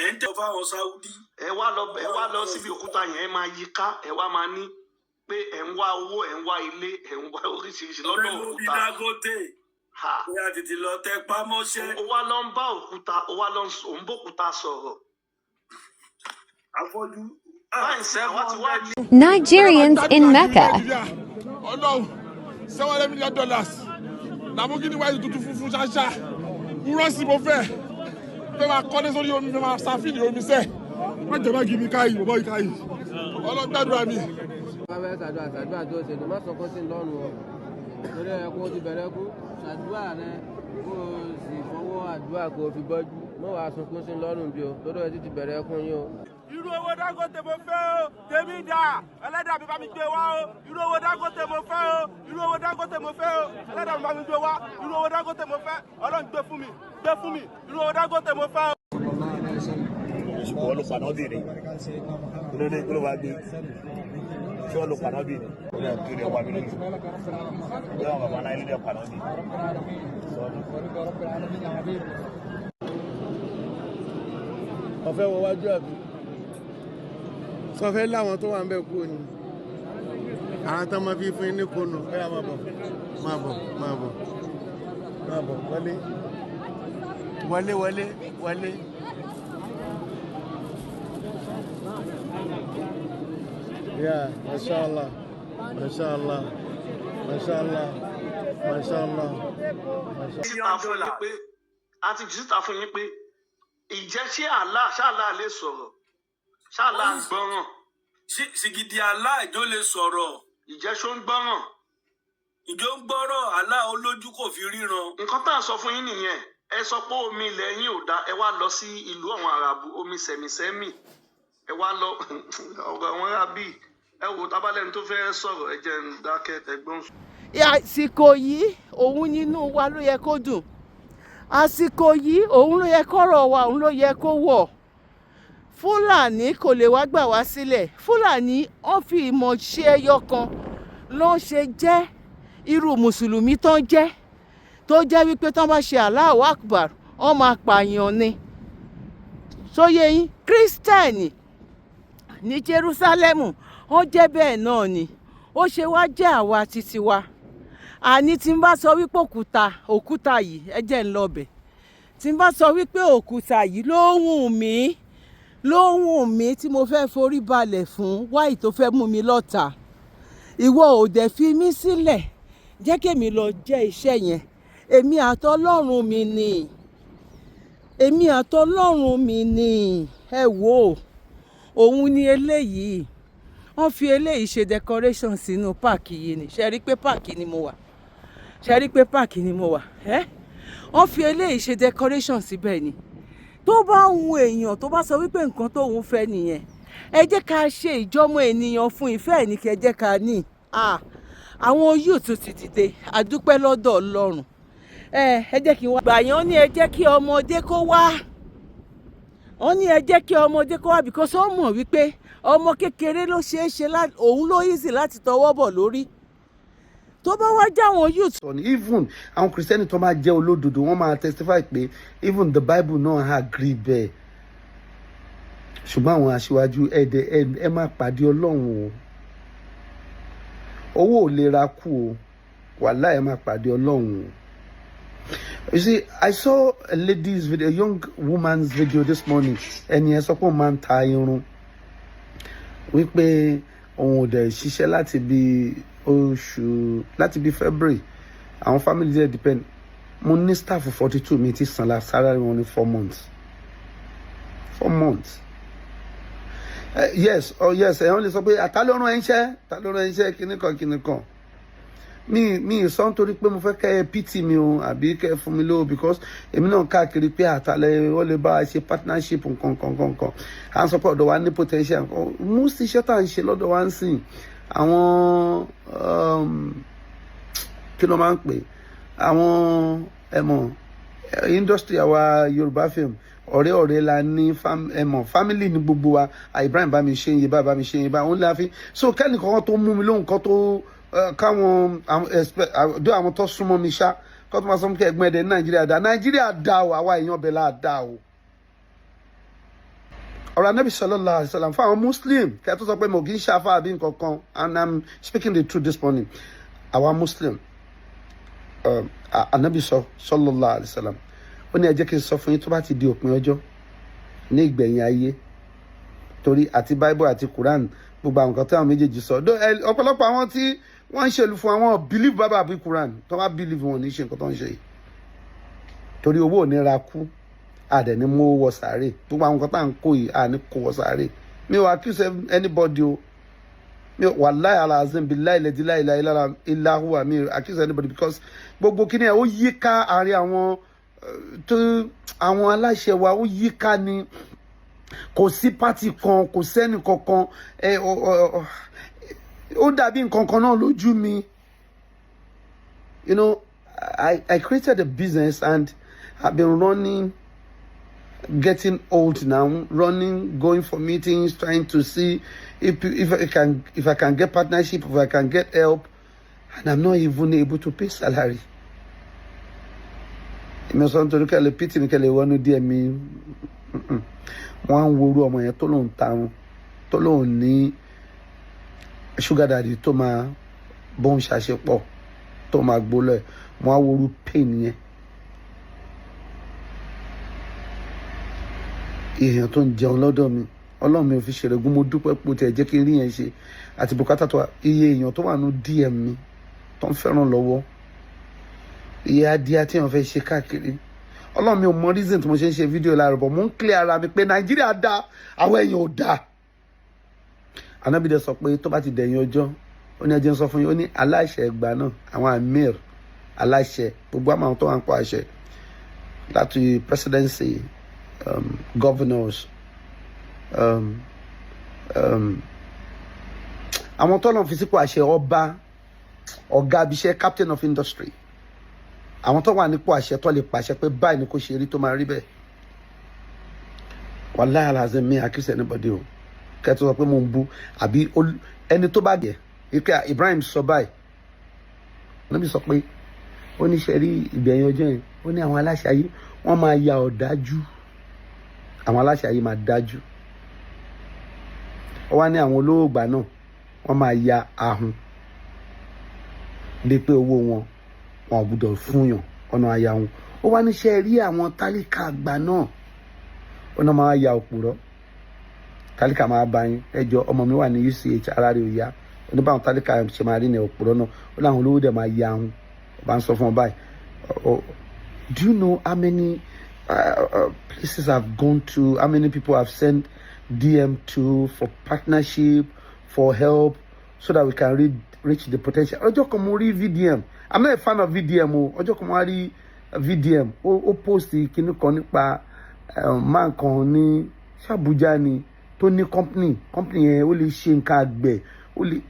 ẹ̀ ń tẹ̀ fáwọn Sáúdí. Ẹ wá lọ síbi òkúta yẹn, ẹ máa yí ká, ẹ wá máa ní pé ẹ ń wá owó, ẹ ń wá ilé, ẹ ń wá oríṣiríṣi lọ́dọ̀ Ọ̀rẹ́ ló bí òkúta. Dangote. Ha! Bóyá tètè lọ tẹ pámọ́ṣẹ́. Ó wá lọ ń bá òkúta, ó wá lọ ń bókúta sọ̀rọ̀. Afọ́jú. Báyìí sẹ́wọ́n ti wá ní. Nigerians in Mecca. Ọlọ́run $700 million Lamborghini wáyé tuntun funfun ṣáṣá rọ́ọ̀sì mo fẹ́ máa kọ́lé sórí omi, fẹ́ máa ṣàfihàn omi sẹ́ wọ́n jẹ́ bá gidi káyì bọ́ ìkáyì ọlọ́gbàdúrà mi. wọ́n fẹ́ ṣàdúrà tó ṣe tó má sọ kó sí lọ́rùn o torí ẹ̀ kó ti bẹ̀rẹ̀ kú ṣàdúrà rẹ kó o sì fọwọ́ àdúrà kó o fi bọ́jú mọ́ wàá sunkún sí lọ́rùn bí o torí ẹ̀ ti bẹ̀rẹ̀ kún yín o. irú owó Dangote mo fẹ́ o tèmi dà ẹlẹ́dàá mi bá mi gbé wá o irú owó Dangote mo fẹ́ o irú owó Dangote mo fẹ́ o ẹlẹ́dàá mi bá mi gbé wá irú owó Dangote mo fẹ́ Ọlọ́run gbé fún mi irú owó Dangote mo fẹ́ o. ṣùgbọ́n wọ́n ló paná bìíní olóde kí ló wá gbé ṣé wọ́n ló paná bìíní olóde kí ló wá gbé lójú bí wọ́n bàbá náà ilé paná bìíní. ọ̀fẹ́ wọ wájú àbí sọfẹ́ láwọn tó wà ń bẹ̀ kú ni àwọn tó máa fi fún yín ní kónú ẹ̀yà máa bọ̀ wọlé. Yeah, mashallah. A ti jìsítà fún yín pé ìjẹ́ ṣé ṣáàlá lè sọ̀rọ̀, ṣáàlá ń gbọ́ràn. Sìgìdì Allah ìjọ lè sọ̀rọ̀. Ìjẹ́ ṣó ń gbọ́ràn. Ìjọ ń gbọ́rọ̀ Allah olójú kò fi ríran. Nǹkan tá à ń sọ fún yín nìyẹn. Ẹ sọ pé omi ilẹ̀ yín ò dá, ẹ wá lọ sí ìlú àwọn Àràbù, omi sẹ̀mìsẹ́mì. Ẹ wá lọ ọ̀rọ̀ àwọn Àràbì. Ẹ wò tábàlẹ́ni tó fẹ́ sọ̀rọ̀, ẹ jẹ́ ń dákẹ́ ẹgbọ́n. Àsìkò yìí òun nínú wa ló yẹ kó dùn. Àsìkò yìí òun ló yẹ kọ́rọ̀ wa, òun ló yẹ kó wọ̀. Fúlàní kò lè wá gbà wá sílẹ̀. Fúlàní wọ́n fi ìmọ̀ ṣe ẹyọ kan ló ń ṣe jẹ́ irú mùsùlùmí tó ń jẹ́ wípé tó bá ṣe Allahu Akbar wọ́n máa pààyàn ni. Sóyè yín Kírísítẹ́nì ní Jerúsálẹ́mù wọ́n jẹ́ bẹ́ẹ̀ náà ni. Ó ṣe wá jẹ́ àwa títí wa. Àní tí n bá sọ wípé òkúta yìí ẹ jẹ́ ń lọ bẹ̀. Tí n bá sọ wípé òkúta yìí ló wùn mí tí mo fẹ́ forí balẹ̀ fún wáì tó fẹ́ mú mi lọ́tà. Ìwọ ò dẹ̀ fi mí sílẹ̀ jẹ́ kémi lọ jẹ́ iṣẹ́ yẹn. Èmi àtọlọ́run mi ni èmi àtọlọ́run mi ni ẹ wò òun ni eléyìí wọ́n fi eléyìí ṣe decoration sínú páàkì yìí ni ṣe rí pé páàkì ni mo wà wọ́n fi eléyìí ṣe decoration síbẹ̀ ni tó bá hun èèyàn tó bá sọ wípé nǹkan tóun fẹ́ nìyẹn ẹ jẹ́ ká ṣe ìjọmọ ènìyàn fún ìfẹ́ ẹ̀ ní kí ẹ jẹ́ ká ní àwọn youth ti dìde àdúpẹ́ lọ́dọ̀ Ọlọ́run ẹ jẹ́ kí n wá gbà yẹn ní ẹ jẹ́ kí ọmọdé kó wá because ó mọ̀ wípé ọmọ kékeré ló ṣeé ṣe òun ló easy láti tọwọ́ bọ̀ lórí tó bá wá já àwọn youth. Even àwọn Kristẹni tó máa jẹ́ olódodo wọ́n máa testify pé even the Bible náà agree bẹ́ẹ̀ ṣùgbọ́n àwọn aṣíwájú ẹ máa pàdé Ọlọ́run o owó ò lè ra kú o wàhálà ẹ máa pàdé Ọlọ́run o. You see, I saw a lady's video, a young woman's video this morning, and yes, sọ pé òun máa ń ta irun wípé òun ò dẹ̀ ṣiṣẹ́ láti bí February àwọn family there depend mo ní staff 42 mi ti san la salary wọn ní 4 months. Yes ẹ̀yàn lè sọ pé àtàlórun ẹ̀ ń ṣẹ́ kíníkan mi sọ nítorí pé mo fẹ́ kẹ́ ẹ pt mi o àbí kẹ́ ẹ fún mi lówó because èmi náà káàkiri pé àtàlẹ́ ó lè bá a ṣe partnership nǹkan à ń sọ pé ọ̀dọ̀ wa ní potential most iṣẹ́ tá à ń ṣe lọ́dọ̀ wa ń sìn àwọn kí ló máa ń pè àwọn industry àwa Yorùbá film ọ̀rẹ́ la ní family ní gbogbo wa Ibrahim bá mi ṣe iye bá òun láfi so kẹ́ni kankan tó mú mi lóhùn kan tó káwọn àwọn tó súnmọ́ mi ṣá kó tó máa sọ pé ẹgbẹ́ ẹ̀dẹ̀ Nàìjíríà dá o àwa èèyàn bẹ̀ láà dá o. ọ̀rọ̀ Ànábì sallallahu alaihi wasallam fún àwọn Muslim kí ẹ tó sọ pé mo kì í ṣàfà àbí nǹkan kan and I'm speaking the truth this morning àwa Muslim Ànábì sallallahu alaihi wasallam ó ní ẹ jẹ́ kí n sọ fún yín tó bá ti di òpin ọjọ́ ní ìgbẹ̀yìn ayé torí àti Bible àti Quran gbogbo àwọn nǹkan tí àwọn méjèèjì sọ ọ̀pọ̀lọpọ̀ àwọn tí wọ́n ń ṣèlú fún àwọn believe Bible àbí Quran tó bá believe wọn ní ṣe nǹkan tó ń ṣe yìí torí owó ò ní ra kú àdẹ̀ ní mú wọ sàárè gbogbo àwọn nǹkan tá à ń kó yìí àní kó wọ sàárè mi ò accuse anybody o mi ò wallahi alazim billahi la ilaha illa huwa mi ò accuse anybody because gbogbo kíní ẹ̀ ó yí ká àárín àwọn tó àwọn aláṣẹ wa ó yí ká ni kò sí pátì kan kò sẹ́ni kankan ó dàbí nǹkan kan náà lójú mi. You know, I created a business and I've been running, getting old now, running, going for meetings, trying to see if I can get partnership, if I can get help, and I'm not even able to pay salary. Ìmọ̀ sọ́n torí kẹ́lẹ̀ pt ní kẹ́lẹ̀ wọnú díẹ̀ mi wọ́n á ń worú ọmọ yẹn tó lóun tarun tó lóun ní sugar daddy tó máa bóun ṣàṣepọ̀ tó máa gbólẹ̀ wọ́n á worú pain yẹn. Èèyàn tó ń jẹun lọ́dọ̀ mi Ọlọ́run mi ò fi ṣèrègùn mo dúpẹ́ pé tẹ̀ jẹ́ kí n rí yẹn ṣe àti bùkátà tó iye èèyàn tó wà ní DM mi tó ń fẹ́ràn lọ́wọ́ iye adìẹ tí wọ́n fẹ́ ṣe káàkiri Ọlọ́run mi ò mọ reason tí mo ṣe ń ṣe fídíò láàárọ̀ bọ̀ mo ń clear ara mi pé Nàìjíríà dá àwọn èèyàn ò dá. Ànábì dẹ̀ sọ pé tó bá ti dẹ̀yìn ọjọ́ ó ní ẹjẹ́ ń sọ fún yín ó ní aláṣẹ ẹgbà náà àwọn amir aláṣẹ gbogbo àwọn tó wà ń pa àṣẹ láti presidency governors àwọn tó lọ́n fi sípò àṣẹ ọba ọ̀gá abiṣẹ́ captain of industry àwọn tó wà nípò àṣẹ tó lè pàṣẹ pé báyìí ni kò ṣe rí tó máa rí bẹ́ẹ̀ wallahi alazim mi accuse anybody o kẹ́tọ́ sọ pé mo ń bú àbí ẹni tó bá gẹ̀ ike Ibrahim sọ báyìí níbi sọ pé ó ní ṣe rí ìgbẹ̀yìn ọjọ́ yẹn ó ní àwọn aláṣẹ ayé wọ́n máa ya ọ̀dájú àwọn aláṣẹ ayé máa dájú ó wá ní àwọn olówó ìgbà náà wọ́n máa ya ahun lé pé owó wọn ò gbúdọ̀ fúnyàn ọ̀nà àyà wọn ó wá níṣẹ́ rí àwọn tálíkà àgbà náà ọ̀nà máa ya òpùrọ́ tálíkà máa bá yín ẹjọ́ ọmọ mi wà ní UCH ara rẹ̀ ò yá oníbàwọn tálíkà ṣe máa rí ní òpùrọ́ náà ó láwọn olówó dẹ̀ máa ya ahun ọba ń sọ fún ọ báyìí do you know how many places I've gone to, how many people I've sent DM to for partnership, for help, so that we can reach the potential. Ojo komori VDM. I'm not a fan of VDM. Ojo komori VDM. O post kini kan nípa man kan ní Abuja ni tó ní company yẹn ó lè ṣe nǹkan àgbẹ̀, ó lè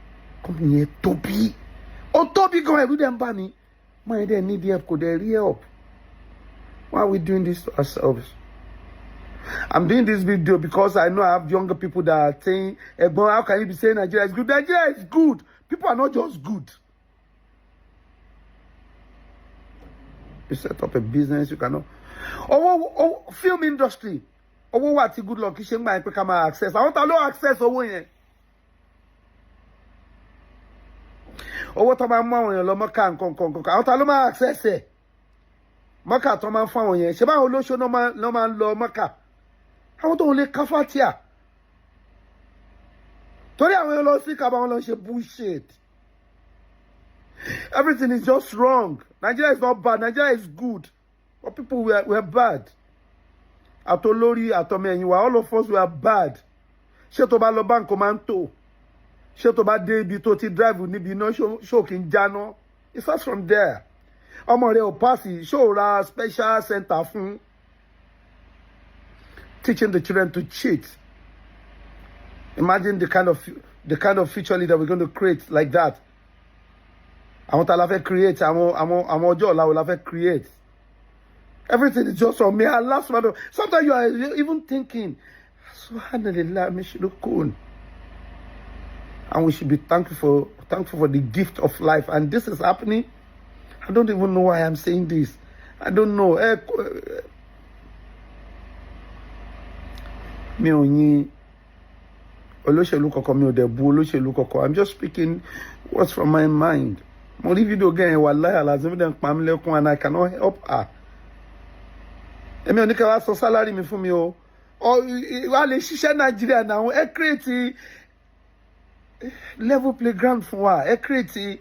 company yẹn tóbi. Ó tóbi gan ẹ̀rù dẹ̀ ń bà mí. Man dey need help, kò dẹ̀ rí help. Why are we doing this to ourselves? I'm doing this video because I know I have younger people that are saying, how can you be saying Nigeria is good? Nigeria is good. People are not just good. You set up a business, you cannot. Film industry. What good luck? You should access. I want to know access. What about money? I want to know access. Maka to man fa won yen se ba olosho no man lo maka awon to le kafatia tori awon lo si ka ba won lo se bullshit. Everything is just wrong. Nigeria is not bad, Nigeria is good, but people were bad. Atolori atomeyin wa, all of us were bad. Se to ba lo bank commando, se to ba de ibi to ti drive nibi no show kin jano. It starts from there. Ọmọ rẹ ò pass show ra special center fún teaching the children to cheat. Imagine the kind of future leader we're going to create like that. Àwọn tá la fẹ́ create, àwọn ọjọ́ ọ̀la wo la fẹ́ create. Everything is just from me. Allah subhanahu. Sometimes you are even thinking, subhanallah, mishirukun. And we should be thankful for the gift of life. And this is happening. I don't even know why I'm saying this. I don't know. Mi ò yin olóṣèlú kankan, mi ò dẹ̀ bu olóṣèlú kankan. I'm just speaking what's from my mind. Mo rí video again, wallahi alazim dem pa mi lẹ́kún, and I cannot help her. Èmi ò ní kẹ́ wá sọ salary mi fún mi o. Wá lè ṣiṣẹ́ Nàìjíríà náà. Ẹ create level playground fún wa. Ẹ create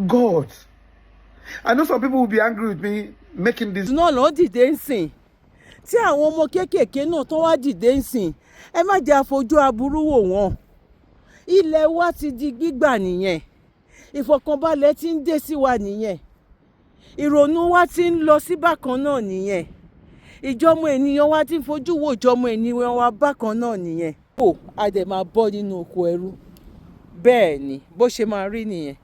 God. I know some people will be angry with me making this. No, dìde ń sìn. Tí àwọn ọmọ kéékèèké náà tó wá dìde ń sìn, ẹ má jẹ́ àfojú aburú wò wọ́n. Ilẹ̀ wa ti di gbígbà nìyẹn. Ìfọ̀kànbalẹ̀ ti ń dé sí wa nìyẹn. Ìrònú wa ti ń lọ sí bákan náà nìyẹn. Ìjọmọ ènìyàn wa ti ń fojú wo ìjọmọ ènìyàn wa bákan náà nìyẹn. A dẹ̀ máa bọ́ nínú oko ẹrú. Bẹ́ẹ̀ ni, bó ṣe máa rí nìyẹn.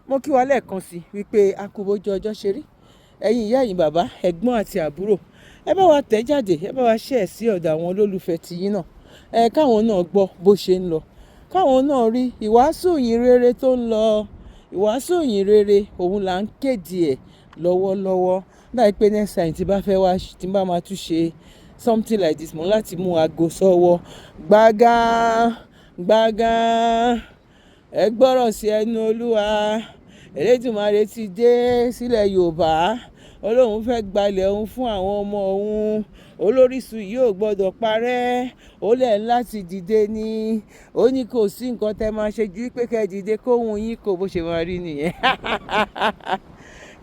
Mo kí wa lẹ́ẹ̀kan sí wípé a kú bójú ọjọ́ ṣe rí. Ẹ̀yin ìyá, ẹ̀yin bàbá, ẹ̀gbọ́n àti àbúrò, ẹ bá wa tẹ̀ jáde, ẹ bá wa share sí ọ̀dọ̀ àwọn olólùfẹ́ tiyín náà. Káwọn náà gbọ́ bó ṣe ń lọ. Káwọn náà rí ìwàásù ìyìn rere tó ń lọ. Ìwàásù ìyìn rere òun là ń kéde ẹ̀ lọ́wọ́lọ́wọ́. Láì pé next time tí bá fẹ́ wá, tí bá máa tún ṣe something like this, mo láti mú aago sọ́wọ́. Gbágán ẹ gbọ́rọ̀ sí ẹnu Olúwa. Elédùmarè ti dé sílẹ̀ Yorùbá. Ọlọ́run fẹ́ gbalẹ̀ òun fún àwọn ọmọ òun. Olórísun yìí ò gbọ́dọ̀ parẹ́. Ó lẹ̀ láti dìde ni. Ó ní kò sí nǹkan tẹ́ máa ṣe ju pé kẹ́ dìde kóhun yín kò bó ṣe máa rí nìyẹn.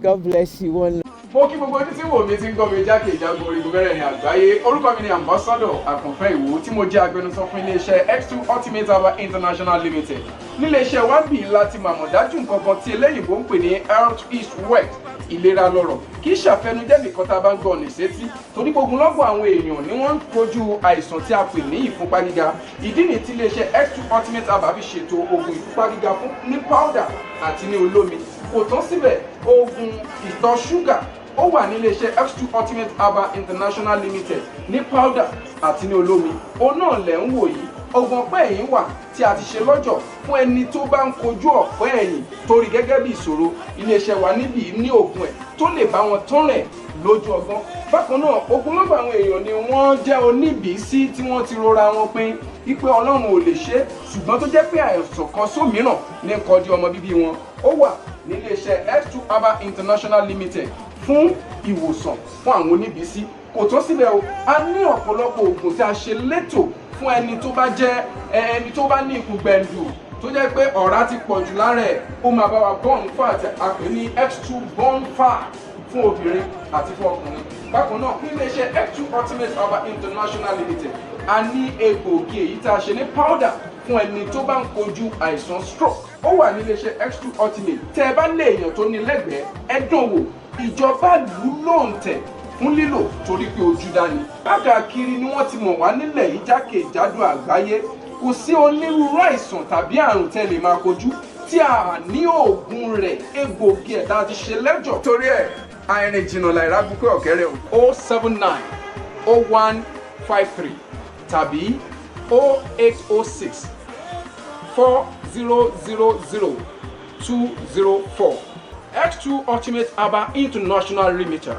God bless you one. Mo kí gbogbo ojú tí wò mí ti ń gbọ́ mi jákèjádò orígun mẹ́rẹ̀ẹ̀rin àgbáyé. Orúkọ mi ni Ambassador Àkànfẹ́ Ìwò tí mo jẹ́ agbẹnusọ fún iléeṣẹ́ X2 Ultimate Herbal International Limited. Níléeṣẹ́ wa bí láti màmọ̀ dájú nǹkan kan tí eléyìnbó ń pè ní health is wealth, ìlera lọ́rọ̀. Kì í ṣàfẹnujẹ́ nìkan tá a bá ń gbọ́ ní sétí. Torí gbogbo lọ́gbọ̀ àwọn èèyàn ni wọ́n ń kojú àìsàn tí a pè ní ìfúnpá gíga. Ìdí ni tí iléeṣẹ́ X2 Ultimate Herbal fi ṣètò oògùn ìfúnpá gíga fún ní powder àti ní olómi. Kò tán síbẹ̀, oògùn ìtọ̀ ṣúgà ó wà ní iléeṣẹ́ X2 Ultimate Herbal International Limited ní powder àti ní olómi. Òun náà lẹ̀ ń wò yìí. Oògùn ọ̀pẹ ẹ̀yìn wà tí a ti ṣe lọ́jọ̀ fún ẹni tó bá ń kojú ọ̀pẹ ẹ̀yìn torí gẹ́gẹ́ bí ìṣòro. Iléeṣẹ́ wa níbí ní oògùn ẹ̀ tó lè bá wọn tán rẹ̀ lójú ọgbọ́n. Bákan náà, ogunlọ́gọ̀ àwọn èèyàn ni wọ́n jẹ́ oníbìísí tí wọ́n ti rora wọn pín wípé Ọlọ́run ò lè ṣe, ṣùgbọ́n tó jẹ́ pé àìsàn kan sómìíràn ní nǹkan di ọmọ bíbí wọn. Ó wà ní iléeṣẹ́ X2 Herbal International Limited fún ìwòsàn fún àwọn oníbìísí. Kò tán síbẹ̀ o, a ní ọ̀pọ̀lọpọ̀ oògùn tí a ṣe létò fún ẹni tó bá jẹ́ ẹni tó bá ní ikùn gbẹ̀ndù tó jẹ́ pé ọ̀rá ti pọ̀ jù lára ẹ̀. Ó máa bá wa burn fat, a pè ní X2 burn fat fún obìnrin àti fún ọkùnrin. bákan náà ní iléeṣẹ́ X2 Ultimate Herbal International Limited a ní egbòogi èyí tá a ṣe ní powder fún ẹni tó bá ń kojú àìsàn stroke ó wà ní iléeṣẹ́ X2 Ultimate tẹ́ ẹ bá lé èèyàn tó ní lẹ́gbẹ̀ẹ́ ẹ dán wò ìjọba lù lóǹtẹ̀ fún lílò torí pé ojú dání. Káàkiri ni wọ́n ti mọ̀ wá nílẹ̀ yìí jákèjádò àgbáyé kò sí onírúurú àìsàn tàbí àrùn tẹ́ lè máa kojú tí a ní oògùn rẹ̀ egbòogi ẹ̀dá ti ṣe lẹ́jọ̀. Torí ẹ̀ àìrìn jìnnà láìra gbúpẹ́ ọ̀kẹ́rẹ́ o 079 0153 tàbí 0806 4000 204. X2 Ultimate Herbal International Limited.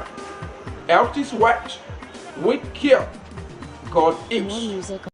Health is wealth with care. God is.